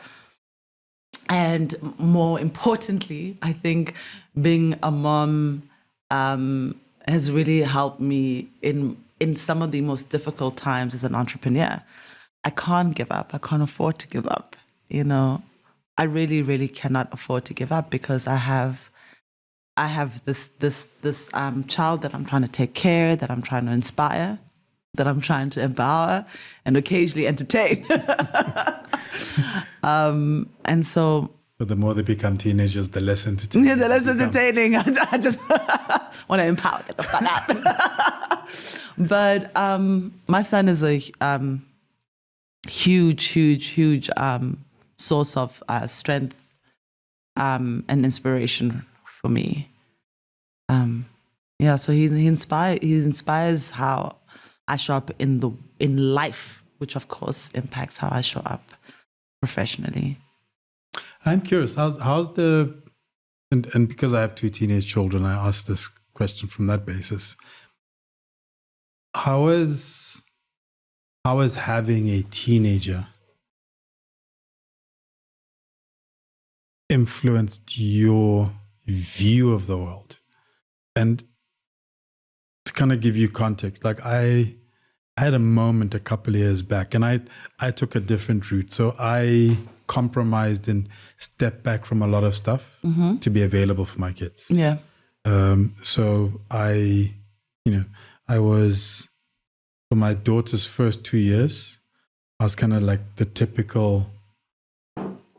And more importantly, I think being a mom has really helped me in some of the most difficult times as an entrepreneur. I can't give up. I can't afford to give up, you know. I really, really cannot afford to give up because I have this child that I'm trying to take care, that I'm trying to inspire, that I'm trying to empower, and occasionally entertain. And so. But the more they become teenagers, the less entertaining. Yeah, the less entertaining. I just want to empower them. But my son is a huge source of strength an inspiration for me. So he inspires how I show up in life, which of course impacts how I show up professionally. I'm curious, how's the and because I have 2 teenage children, I ask this question from that basis. How is having a teenager influenced your view of the world? And to kind of give you context, like I had a moment a couple of years back, and I took a different route. So I compromised and stepped back from a lot of stuff to be available for my kids. Yeah. So I was, for my daughter's first 2 years, I was kind of like the typical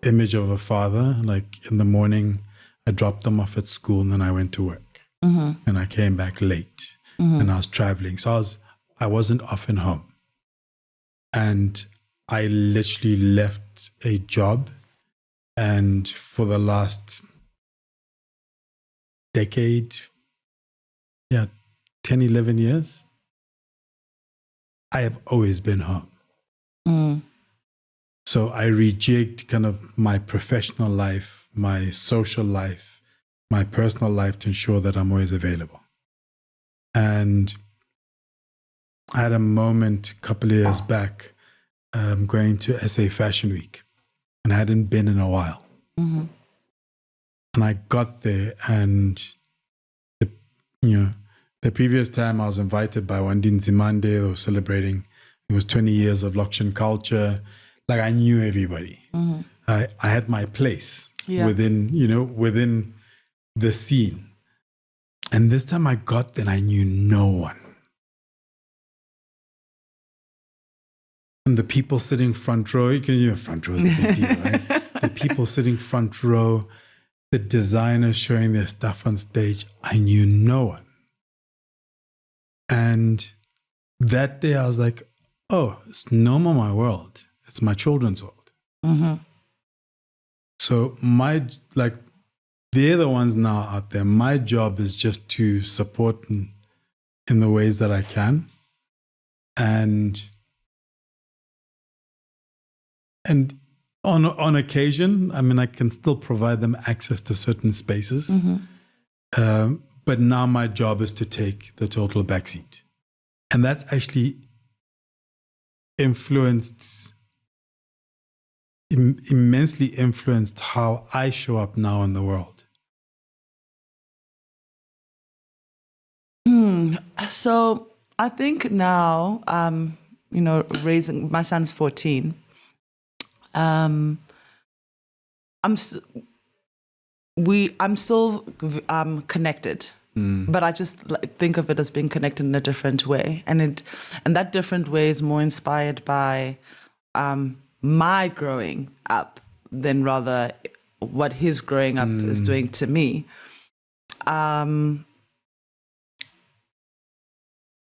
image of a father. Like in the morning, I dropped them off at school and then I went to work. And I came back late and I was traveling. So I wasn't often home. And I literally left a job, and for the last decade, 10, 11 years, I have always been home. So I rejigged kind of my professional life, my social life, my personal life to ensure that I'm always available. And I had a moment a couple of years back going to SA Fashion Week, and I hadn't been in a while. And I got there, and the previous time I was invited by Nandi Dlepu. They were celebrating, it was 20 years of Lokshan culture. Like I knew everybody. I had my place within the scene. And this time I got there and I knew no one. And the people sitting front row, front row is the big deal, right? The people sitting front row, the designers showing their stuff on stage, I knew no one. And that day I was like, oh, it's no more my world. It's my children's world. So they're the ones now out there. My job is just to support in the ways that I can. And on occasion, I mean, I can still provide them access to certain spaces. But now my job is to take the total backseat. And that's actually immensely influenced how I show up now in the world. So I think now, raising my son's 14. I'm still connected, but I just think of it as being connected in a different way, and that different way is more inspired by my growing up than rather what his growing up is doing to me.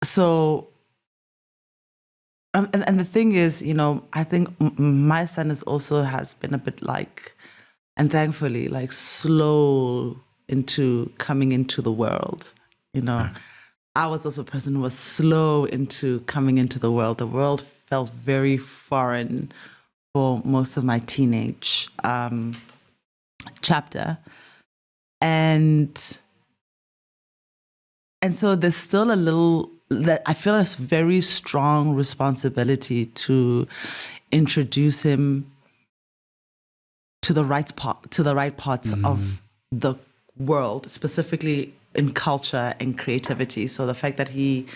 So, and the thing is, I think my son has been a bit and thankfully, slow into coming into the world. I was also a person who was slow into coming into the world. The world felt very foreign for most of my teenage chapter. And so there's still a little, that I feel a very strong responsibility to introduce him to the right parts of the world, specifically in culture and creativity. So the fact that he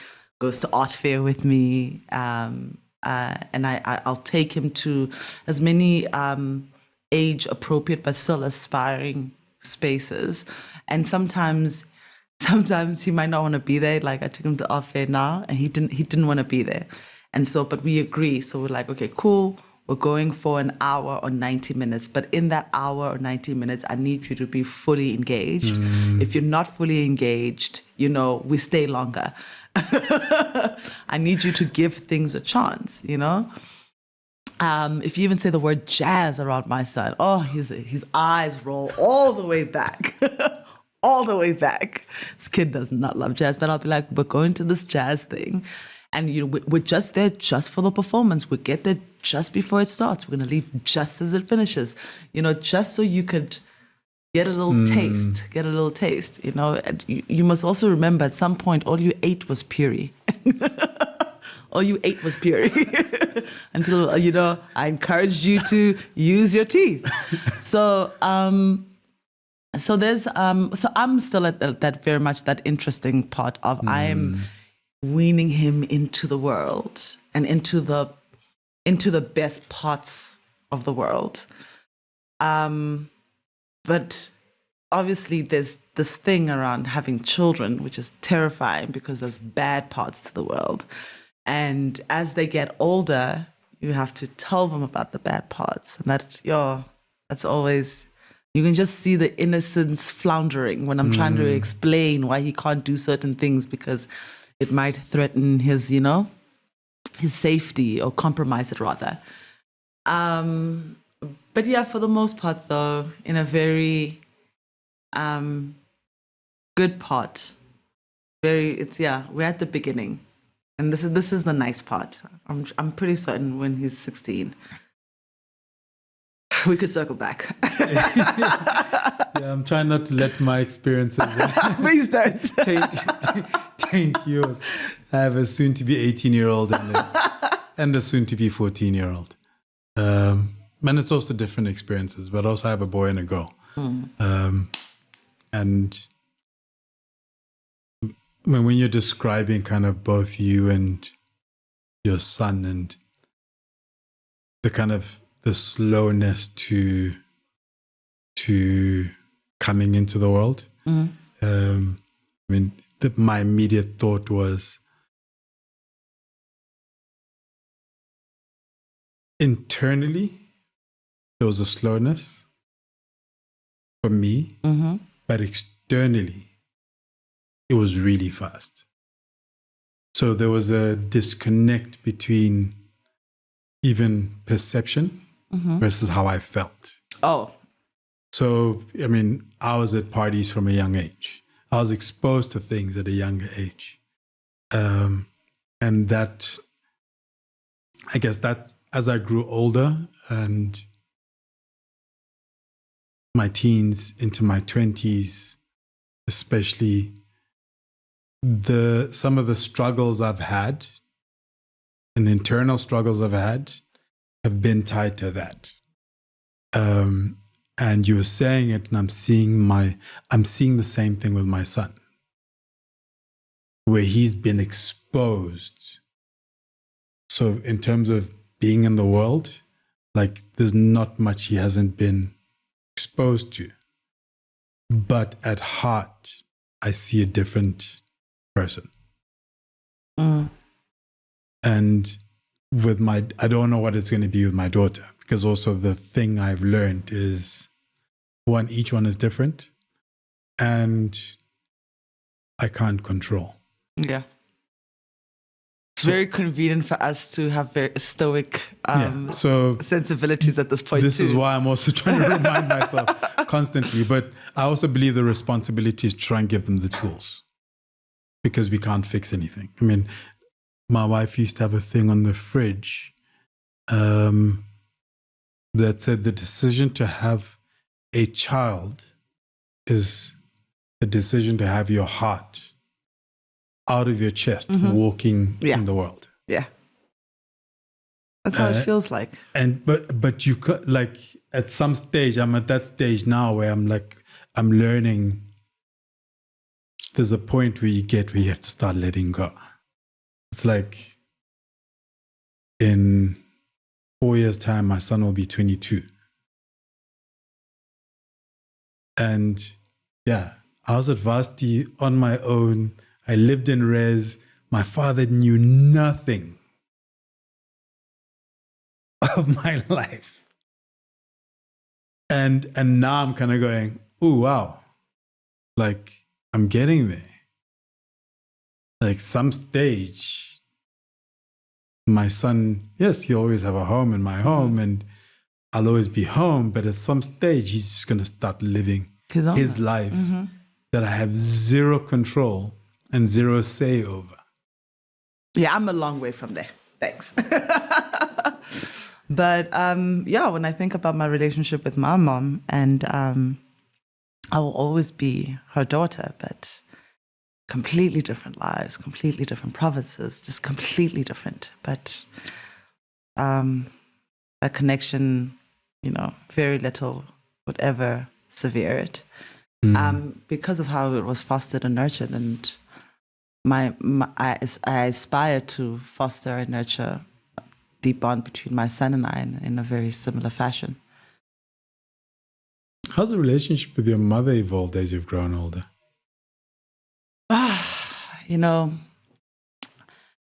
goes to art fair with me, and I'll take him to as many age appropriate but still aspiring spaces. And sometimes he might not want to be there. Like I took him to art fair now, and he didn't want to be there. And so, but we agree. So we're like, okay, cool. We're going for an hour or 90 minutes. But in that hour or 90 minutes, I need you to be fully engaged. If you're not fully engaged, we stay longer. I need you to give things a chance, If you even say the word jazz around my son, oh, his eyes roll all the way back. All the way back. This kid does not love jazz, but I'll be like, we're going to this jazz thing. And we're just there just for the performance. We'll get there just before it starts. We're going to leave just as it finishes. Just so you could get a little taste, And you must also remember at some point, all you ate was puree. All you ate was puree until, I encouraged you to use your teeth. So there's, so I'm still at that very much that interesting part of I'm weaning him into the world and into the best parts of the world. But obviously there's this thing around having children, which is terrifying because there's bad parts to the world. And as they get older, you have to tell them about the bad parts. And that's always, you can just see the innocence floundering when I'm trying to explain why he can't do certain things because it might threaten his, his safety or compromise it rather. But yeah, for the most part though, in a very good part, we're at the beginning. And this is the nice part. I'm pretty certain when he's 16, we could circle back. Yeah, I'm trying not to let my experiences Please don't taint yours. I have a soon-to-be 18-year-old and a soon-to-be 14-year-old. And it's also different experiences, but also I have a boy and a girl. And when you're describing kind of both you and your son and the kind of the slowness to coming into the world, my immediate thought was internally there was a slowness for me, but externally it was really fast. So there was a disconnect between even perception versus how I felt. Oh. So, I was at parties from a young age. I was exposed to things at a younger age. And that, I guess that as I grew older and my teens into my 20s, especially, some of the struggles I've had and the internal struggles I've had have been tied to that. And you were saying it, and I'm seeing the same thing with my son, where he's been exposed. So in terms of being in the world, like there's not much he hasn't been exposed to. But at heart, I see a different person. And I don't know what it's going to be with my daughter, because also the thing I've learned is each one is different and I can't control. Yeah. It's very convenient for us to have very stoic sensibilities at this point. This is why I'm also trying to remind myself constantly. But I also believe the responsibility is to try and give them the tools, because we can't fix anything. My wife used to have a thing on the fridge that said the decision to have a child is the decision to have your heart out of your chest, walking in the world. Yeah. That's how it feels like. But you could, like, at some stage, I'm at that stage now where I'm learning. There's a point where you have to start letting go. It's like in 4 years' time, my son will be 22. And yeah, I was at Varsity on my own. I lived in res. My father knew nothing of my life. And now I'm kind of going, oh, wow. Like, I'm getting there. Like, some stage, my son, yes, he'll always have a home in my home and I'll always be home. But at some stage, he's just going to start living his life that I have zero control and zero say over. Yeah, I'm a long way from there. Thanks. But when I think about my relationship with my mom, and I will always be her daughter, but completely different lives, completely different provinces, just completely different. But a connection, very little would ever sever it. Because of how it was fostered and nurtured, and I aspire to foster and nurture a deep bond between my son and I in a very similar fashion. How's the relationship with your mother evolved as you've grown older?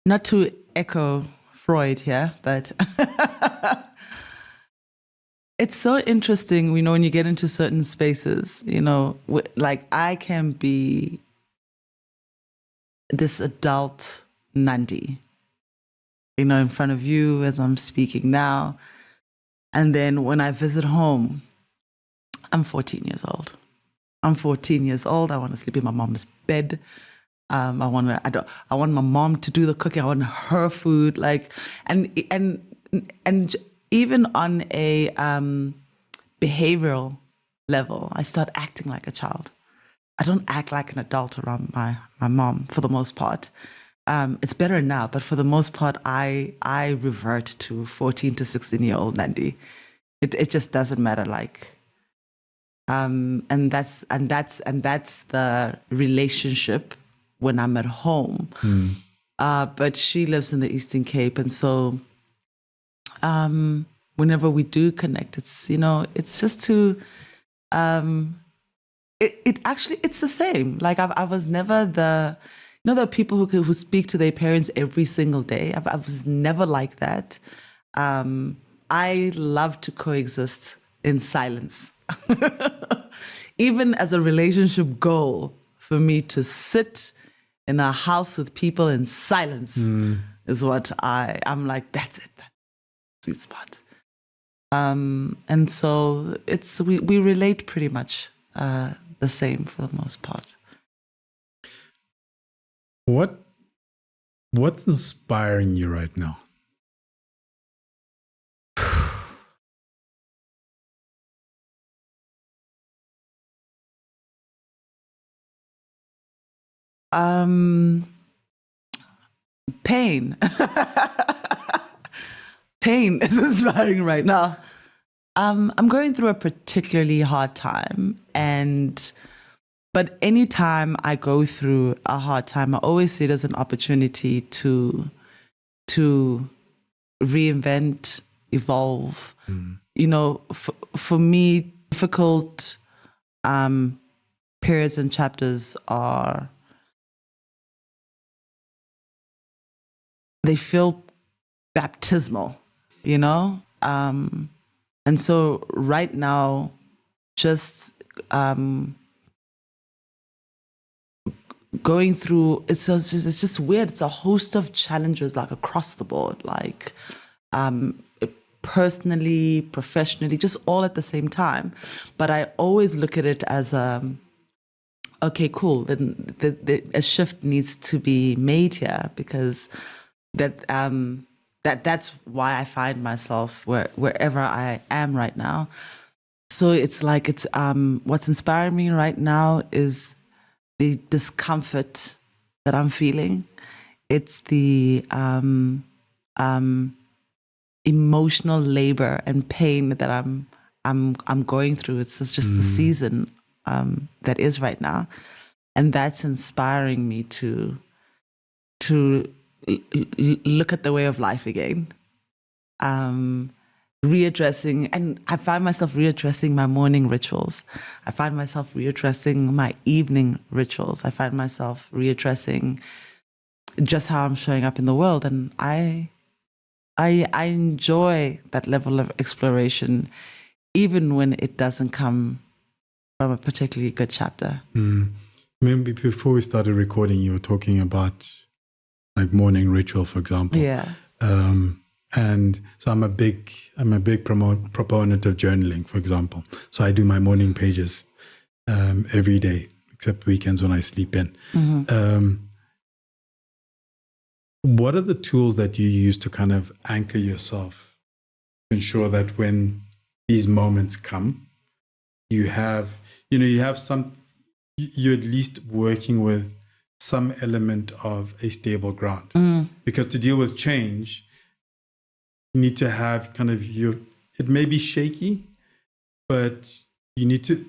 Not to echo Freud here, but it's so interesting, when you get into certain spaces, like I can be this adult Nandi, in front of you as I'm speaking now. And then when I visit home, I'm 14 years old. I want to sleep in my mom's bed. I want my mom to do the cooking. I want her food, and even on a behavioral level, I start acting like a child. I don't act like an adult around my mom for the most part. It's better now, but for the most part, I revert to 14 to 16-year-old Nandi. It just doesn't matter, and that's the relationship when I'm at home. But she lives in the Eastern Cape, and so whenever we do connect, it's it's just to it's the same. I was never the the people who speak to their parents every single day. I was never like that. I love to coexist in silence. Even as a relationship goal, for me to sit in a house with people in silence is what I'm like, that's it, that's the sweet spot. And so we relate pretty much the same for the most part. What's inspiring you right now? Pain. Pain is inspiring right now. I'm going through a particularly hard time, but anytime I go through a hard time, I always see it as an opportunity to reinvent, evolve. For me, difficult periods and chapters they feel baptismal, and so right now, just going through, it's just weird. It's a host of challenges across the board, personally, professionally, just all at the same time. But I always look at it as okay, cool. Then a shift needs to be made here, because that's why I find myself wherever I am right now. So it's what's inspiring me right now is the discomfort that I'm feeling. It's the emotional labor and pain that I'm going through. It's just the season that is right now, and that's inspiring me to look at the way of life again, readdressing, and I find myself readdressing my morning rituals. I find myself readdressing my evening rituals. I find myself readdressing just how I'm showing up in the world, and I enjoy that level of exploration, even when it doesn't come from a particularly good chapter. Maybe before we started recording, you were talking about morning ritual, for example. Yeah. And so I'm a big proponent of journaling, for example. So I do my morning pages every day, except weekends when I sleep in. What are the tools that you use to kind of anchor yourself to ensure that when these moments come, you're at least working with some element of a stable ground? Because to deal with change, you need to have kind of it may be shaky, but you need to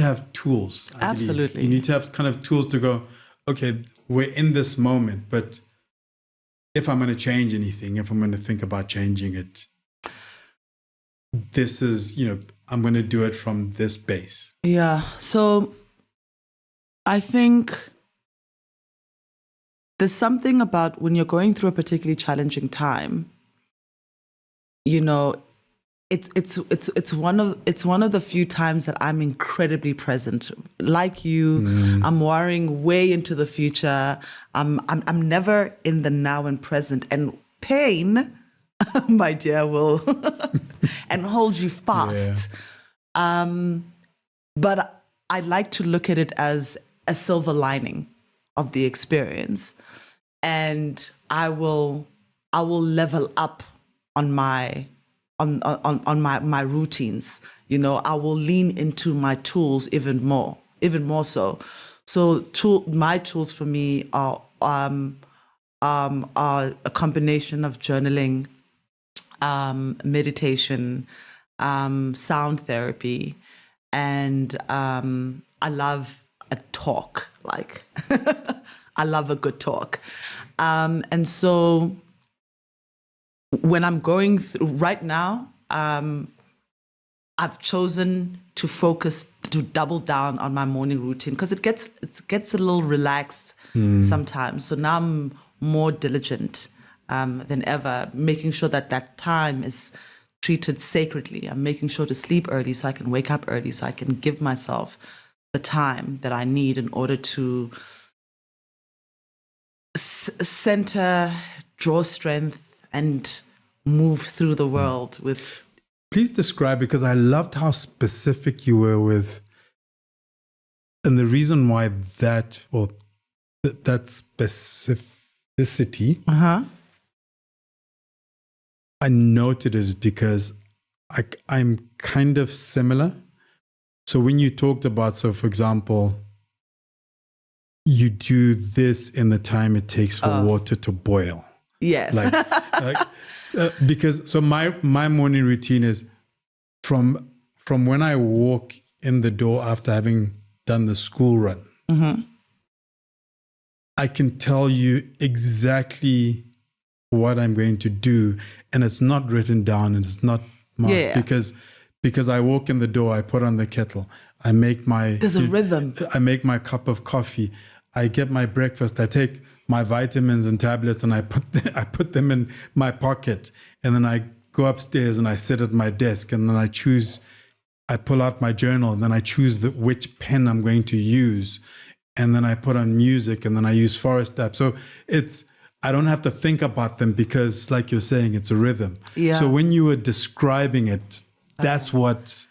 have tools. Absolutely. You need to have kind of tools to go, okay, we're in this moment, but if I'm going to change anything, if I'm going to think about changing it, this is, I'm going to do it from this base. Yeah. So I think there's something about when you're going through a particularly challenging time, it's one of the few times that I'm incredibly present. Like you, I'm worrying way into the future. I'm never in the now and present. And pain, my dear, will and hold you fast. Yeah. But I like to look at it as a silver lining of the experience, and I will level up on my routines. I will lean into my tools even more so. So my tools for me are a combination of journaling, meditation, sound therapy, and I love a talk. Like I love a good talk, and so when I'm going through right now, I've chosen to focus, to double down on my morning routine because it gets a little relaxed sometimes. So now I'm more diligent than ever, making sure that time is treated sacredly. I'm making sure to sleep early so I can wake up early, so I can give myself the time that I need in order to center, draw strength, and move through the world with. Please describe, because I loved how specific you were with, and the reason why that specificity, I noted it because I'm kind of similar. So when you talked about, so for example, you do this in the time it takes for water to boil. Yes. Because so my morning routine is from when I walk in the door after having done the school run. I can tell you exactly what I'm going to do, and it's not written down and it's not marked because I walk in the door, I put on the kettle, there's a rhythm. I make my cup of coffee, I get my breakfast, I take my vitamins and tablets and I put them in my pocket, and then I go upstairs and I sit at my desk, and then I pull out my journal, and then I choose which pen I'm going to use, and then I put on music, and then I use Forest app. So I don't have to think about them because, like you're saying, it's a rhythm. Yeah. So when you were describing it, that's what.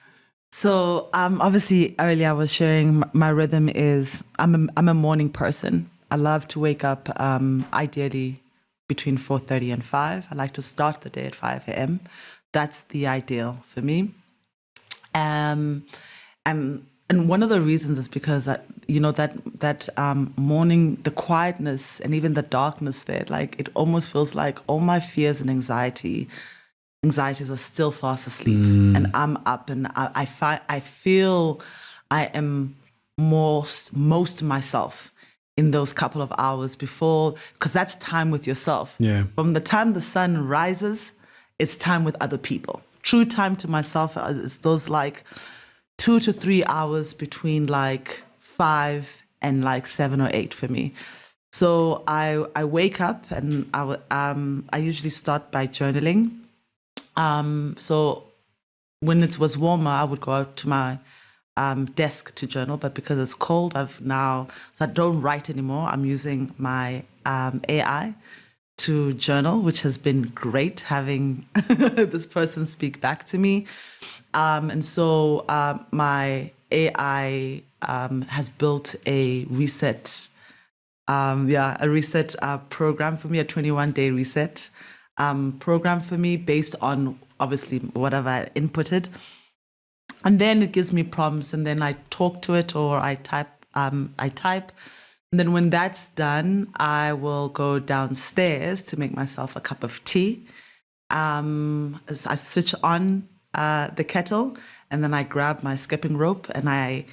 So obviously earlier I was sharing my rhythm is I'm a morning person. I love to wake up ideally between 4:30 and 5. I like to start the day at 5 a.m. That's the ideal for me. And one of the reasons is because that morning, the quietness and even the darkness there, like it almost feels like all my fears and anxieties are still fast asleep, and I'm up, and I feel I am most myself in those couple of hours before, because that's time with yourself. Yeah. From the time the sun rises, it's time with other people. True time to myself is those like 2 to 3 hours between like 5 and like 7 or 8 for me. So I wake up and I usually start by journaling. So when it was warmer, I would go out to my desk to journal, but because it's cold, so I don't write anymore. I'm using my AI to journal, which has been great having this person speak back to me. And so my AI has built a reset, program for me, a 21-day reset program for me based on obviously whatever I inputted. And then it gives me prompts, and then I talk to it or I type. And then when that's done, I will go downstairs to make myself a cup of tea. As I switch on the kettle, and then I grab my skipping rope and I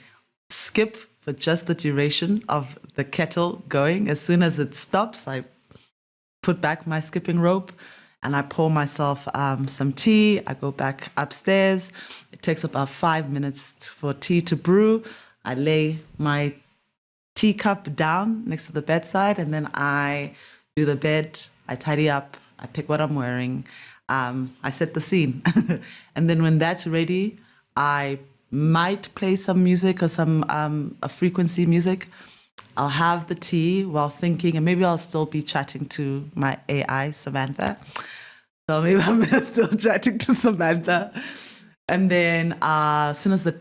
skip for just the duration of the kettle going. As soon as it stops, I put back my skipping rope and I pour myself some tea. I go back upstairs. It takes about 5 minutes for tea to brew. I lay my teacup down next to the bedside, and then I do the bed. I tidy up. I pick what I'm wearing. I set the scene. And then when that's ready, I might play some music or some a frequency music. I'll have the tea while thinking, and maybe I'll still be chatting to my AI, Samantha. So maybe I'm still chatting to Samantha. And then as soon as the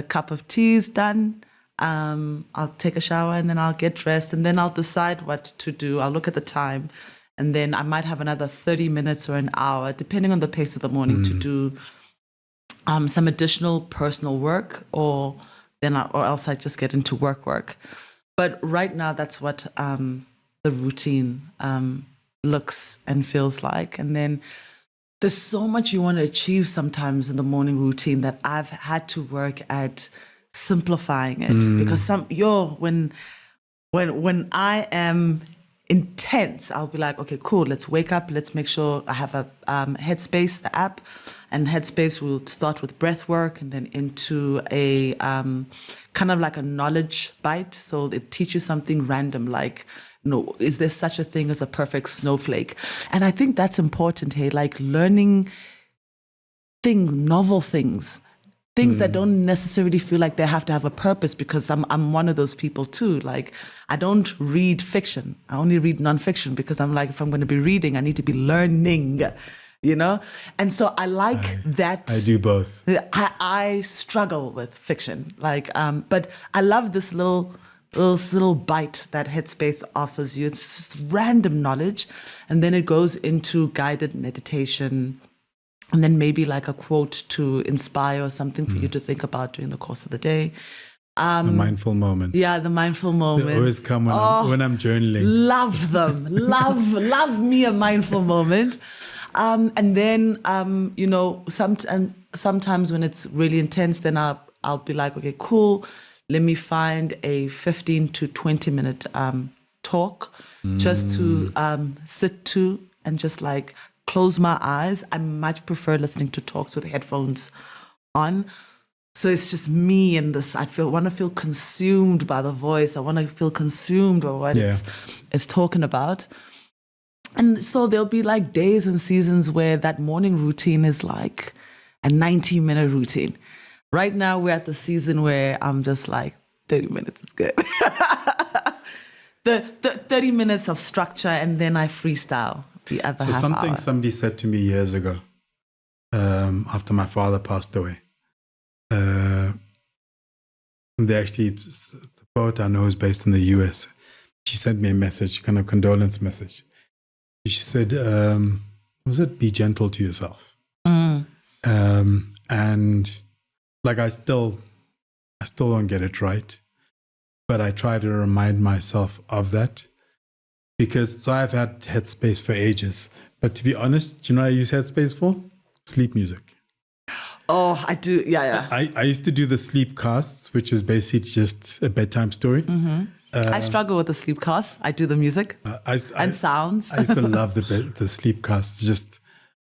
cup of tea is done, I'll take a shower and then I'll get dressed and then I'll decide what to do. I'll look at the time and then I might have another 30 minutes or an hour, depending on the pace of the morning, to do some additional personal work or else I just get into work. But right now, that's what the routine looks and feels like. And then there's so much you want to achieve sometimes in the morning routine that I've had to work at simplifying it. Because when I am intense, I'll be like, okay, cool, let's wake up. Let's make sure I have a Headspace, the app. And Headspace will start with breath work and then into a kind of like a knowledge bite. So it teaches something random, like, is there such a thing as a perfect snowflake? And I think that's important, hey, like learning things, novel things that don't necessarily feel like they have to have a purpose, because I'm one of those people too. Like, I don't read fiction. I only read nonfiction because I'm like, if I'm going to be reading, I need to be learning. And so I like that. I do both. I struggle with fiction, but I love this little bite that Headspace offers you. It's just random knowledge, and then it goes into guided meditation, and then maybe like a quote to inspire or something for you to think about during the course of the day. The mindful moments. Yeah, the mindful moments. They always come when I'm journaling. Love them. love me a mindful moment. And then, sometimes when it's really intense, then I'll be like, okay, cool. Let me find a 15 to 20 minute talk just to sit to and just like close my eyes. I much prefer listening to talks with headphones on. So it's just me and this. I want to feel consumed by the voice. I want to feel consumed by what it's talking about. And so there'll be like days and seasons where that morning routine is like a 90-minute routine. Right now, we're at the season where I'm just like, 30 minutes is good. the 30 minutes of structure, and then I freestyle the other half hour. Somebody said to me years ago, after my father passed away, they actually, the poet I know is based in the US. She sent me a message, kind of condolence message. She said, was it be gentle to yourself? And like, I still don't get it right, but I try to remind myself of that, because I've had Headspace for ages, but to be honest, do you know what I use Headspace for? Sleep music. Oh, I do. Yeah. I used to do the sleep casts, which is basically just a bedtime story. I struggle with the sleep casts. I do the music and sounds. I used to love the sleep casts. Just,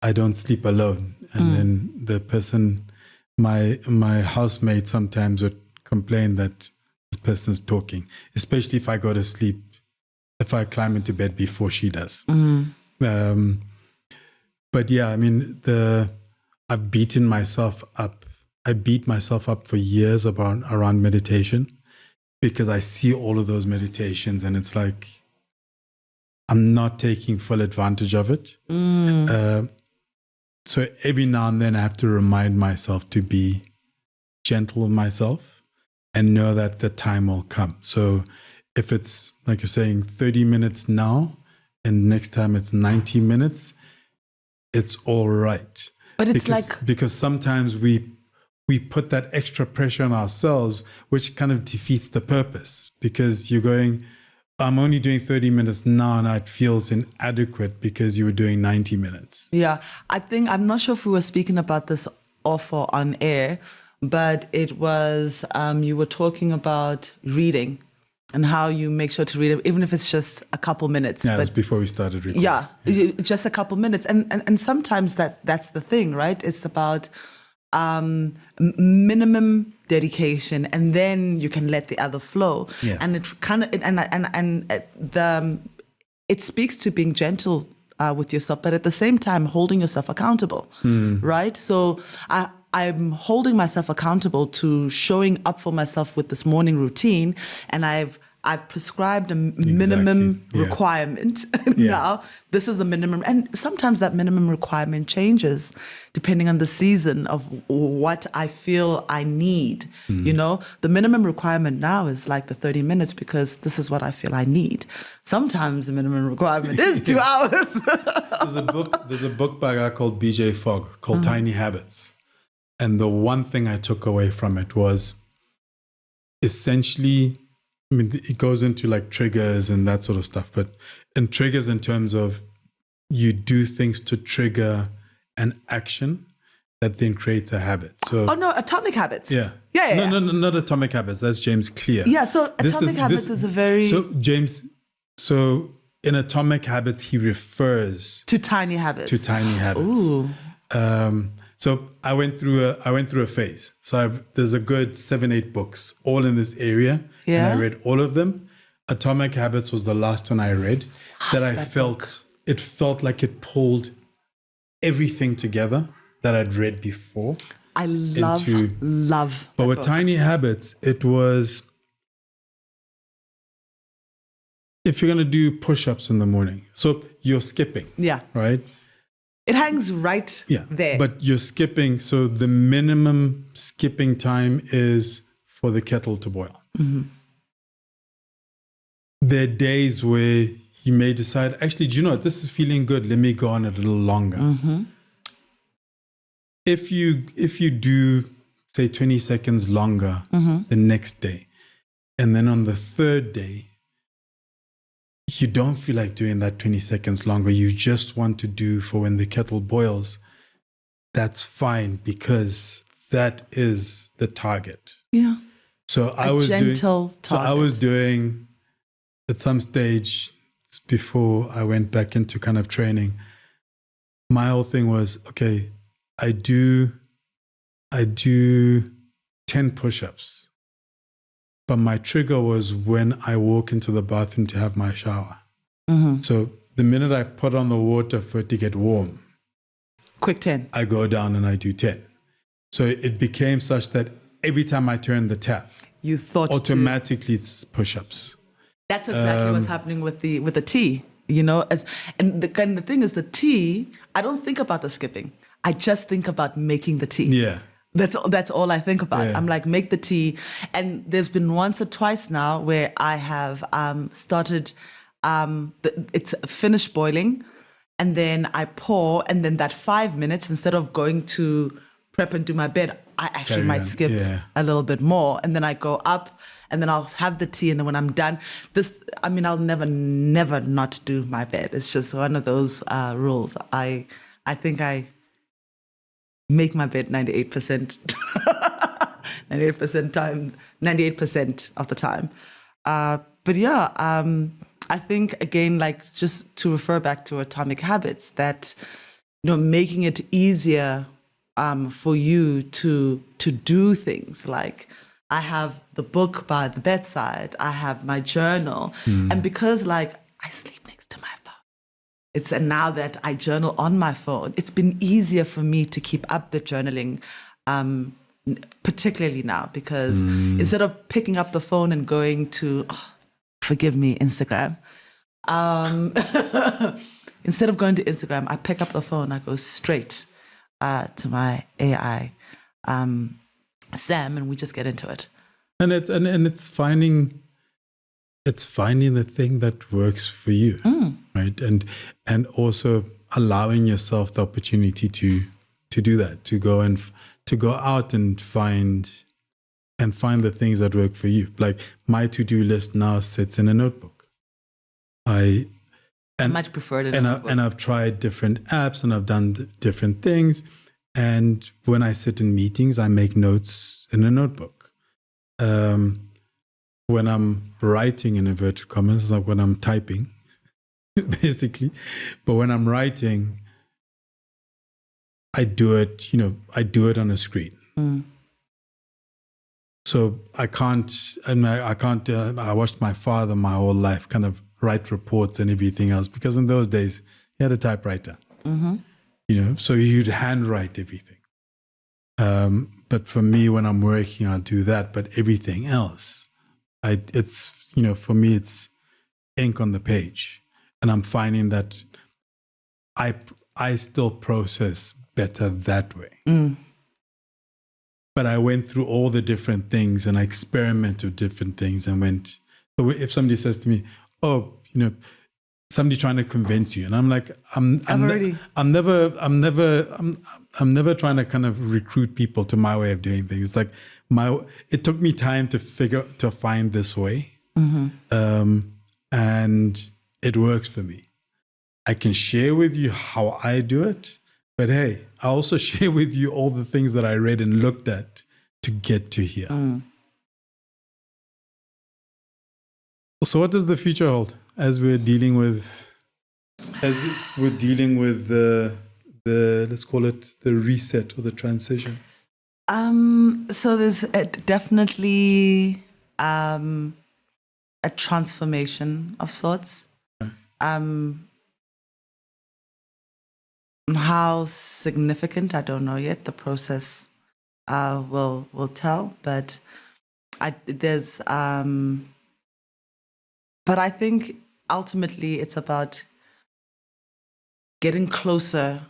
I don't sleep alone. And then the person, my housemate sometimes would complain that this person's talking, especially if I go to sleep, if I climb into bed before she does. But yeah, I mean, I've beaten myself up. I beat myself up for years around meditation, because I see all of those meditations and it's like, I'm not taking full advantage of it. So every now and then I have to remind myself to be gentle with myself and know that the time will come. So if it's, like you're saying, 30 minutes now and next time it's 90 minutes, it's all right. But it's because sometimes we put that extra pressure on ourselves, which kind of defeats the purpose, because you're going, I'm only doing 30 minutes now and it feels inadequate because you were doing 90 minutes. Yeah, I'm not sure if we were speaking about this off or on air, but it was, you were talking about reading and how you make sure to read it, even if it's just a couple minutes. Yeah, that's before we started recording. Yeah, just a couple minutes. And sometimes that's the thing, right? It's about minimum dedication, and then you can let the other flow. Yeah. And it kind of it speaks to being gentle with yourself, but at the same time holding yourself accountable, right? So I'm holding myself accountable to showing up for myself with this morning routine, and I've prescribed a minimum requirement. Now, this is the minimum. And sometimes that minimum requirement changes depending on the season of what I feel I need. You know, the minimum requirement now is like the 30 minutes because this is what I feel I need. Sometimes the minimum requirement is 2 hours. There's a book by a guy called BJ Fogg called Tiny Habits. And the one thing I took away from it was essentially, I mean, it goes into like triggers and that sort of stuff, but in triggers in terms of you do things to trigger an action that then creates a habit. So, Atomic Habits. Yeah. No, not Atomic Habits. That's James Clear. Yeah, so Atomic Habits is a very... So in Atomic Habits, he refers... To tiny habits. Ooh. So I went through a phase. So there's a good 7-8 books all in this area. Yeah. And I read all of them. Atomic Habits was the last one I read it felt like it pulled everything together that I'd read before. I love. But with Tiny Habits, it was, if you're going to do push-ups in the morning, so you're skipping. Yeah. Right? It hangs right there. But you're skipping, so the minimum skipping time is for the kettle to boil. Mm-hmm. There are days where you may decide, actually, do you know what? This is feeling good. Let me go on a little longer. Mm-hmm. If you do, say, 20 seconds longer the next day, and then on the third day, you don't feel like doing that 20 seconds longer. You just want to do for when the kettle boils. That's fine, because that is the target. Yeah. So I was doing at some stage before I went back into kind of training, my whole thing was, okay, I do 10 push-ups. But my trigger was when I walk into the bathroom to have my shower. Mm-hmm. So the minute I put on the water for it to get warm, quick 10. I go down and I do 10. So it became such that every time I turn the tap, you thought automatically it's push-ups. That's exactly what's happening with the tea. You know, the thing is, the tea, I don't think about the skipping. I just think about making the tea. Yeah. That's all I think about. Yeah. I'm like, make the tea. And there's been once or twice now where I have started, it's finished boiling, and then I pour, and then that 5 minutes, instead of going to prep and do my bed, I actually might skip a little bit more. And then I go up, and then I'll have the tea, and then when I'm done, I'll never not do my bed. It's just one of those rules. I think I make my bed 98% 98% of the time. But I think, again, like, just to refer back to Atomic Habits, that, you know, making it easier for you to do things. Like, I have the book by the bedside, I have my journal, and because, like, I sleep next to my phone, and now that I journal on my phone, it's been easier for me to keep up the journaling, particularly now, because instead of picking up the phone and going to, forgive me, Instagram, Instead of going to Instagram, I pick up the phone. I go straight to my AI, Sam, and we just get into it. And it's finding the thing that works for you, right? And also allowing yourself the opportunity to do that, to go out and find the things that work for you. Like my to-do list now sits in a notebook. I much prefer it in a notebook. And I've tried different apps and I've done different things. And when I sit in meetings, I make notes in a notebook. When I'm writing, in inverted commas, like when I'm typing, basically. But when I'm writing, I do it on a screen. So I watched my father my whole life kind of write reports and everything else, because in those days he had a typewriter, so he'd handwrite everything. But for me, when I'm working, I do that. But everything else, for me, it's ink on the page. And I'm finding that I still process better that way. But I went through all the different things and I experimented with different things and went. So if somebody says to me, "Oh, somebody trying to convince you," and I'm like, I'm never trying to kind of recruit people to my way of doing things. It's like it took me time to find this way, and it works for me. I can share with you how I do it, but hey, I also share with you all the things that I read and looked at to get to here. So what does the future hold as we're dealing with the let's call it the reset or the transition? So there's definitely a transformation of sorts. How significant, I don't know yet. The process will tell, but but I think ultimately it's about getting closer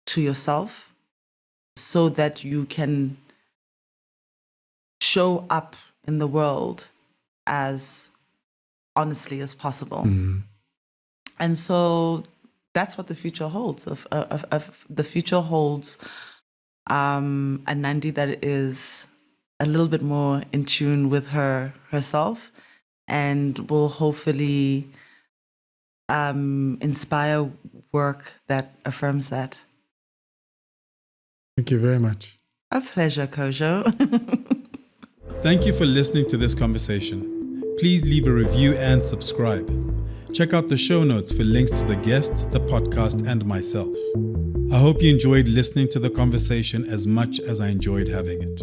to yourself so that you can show up in the world as honestly as possible. And so that's what the future holds. The future holds a Nandi that is a little bit more in tune with herself, and will hopefully inspire work that affirms that. Thank you very much. A pleasure, Kojo. Thank you for listening to this conversation. Please leave a review and subscribe. Check out the show notes for links to the guest, the podcast, and myself. I hope you enjoyed listening to the conversation as much as I enjoyed having it.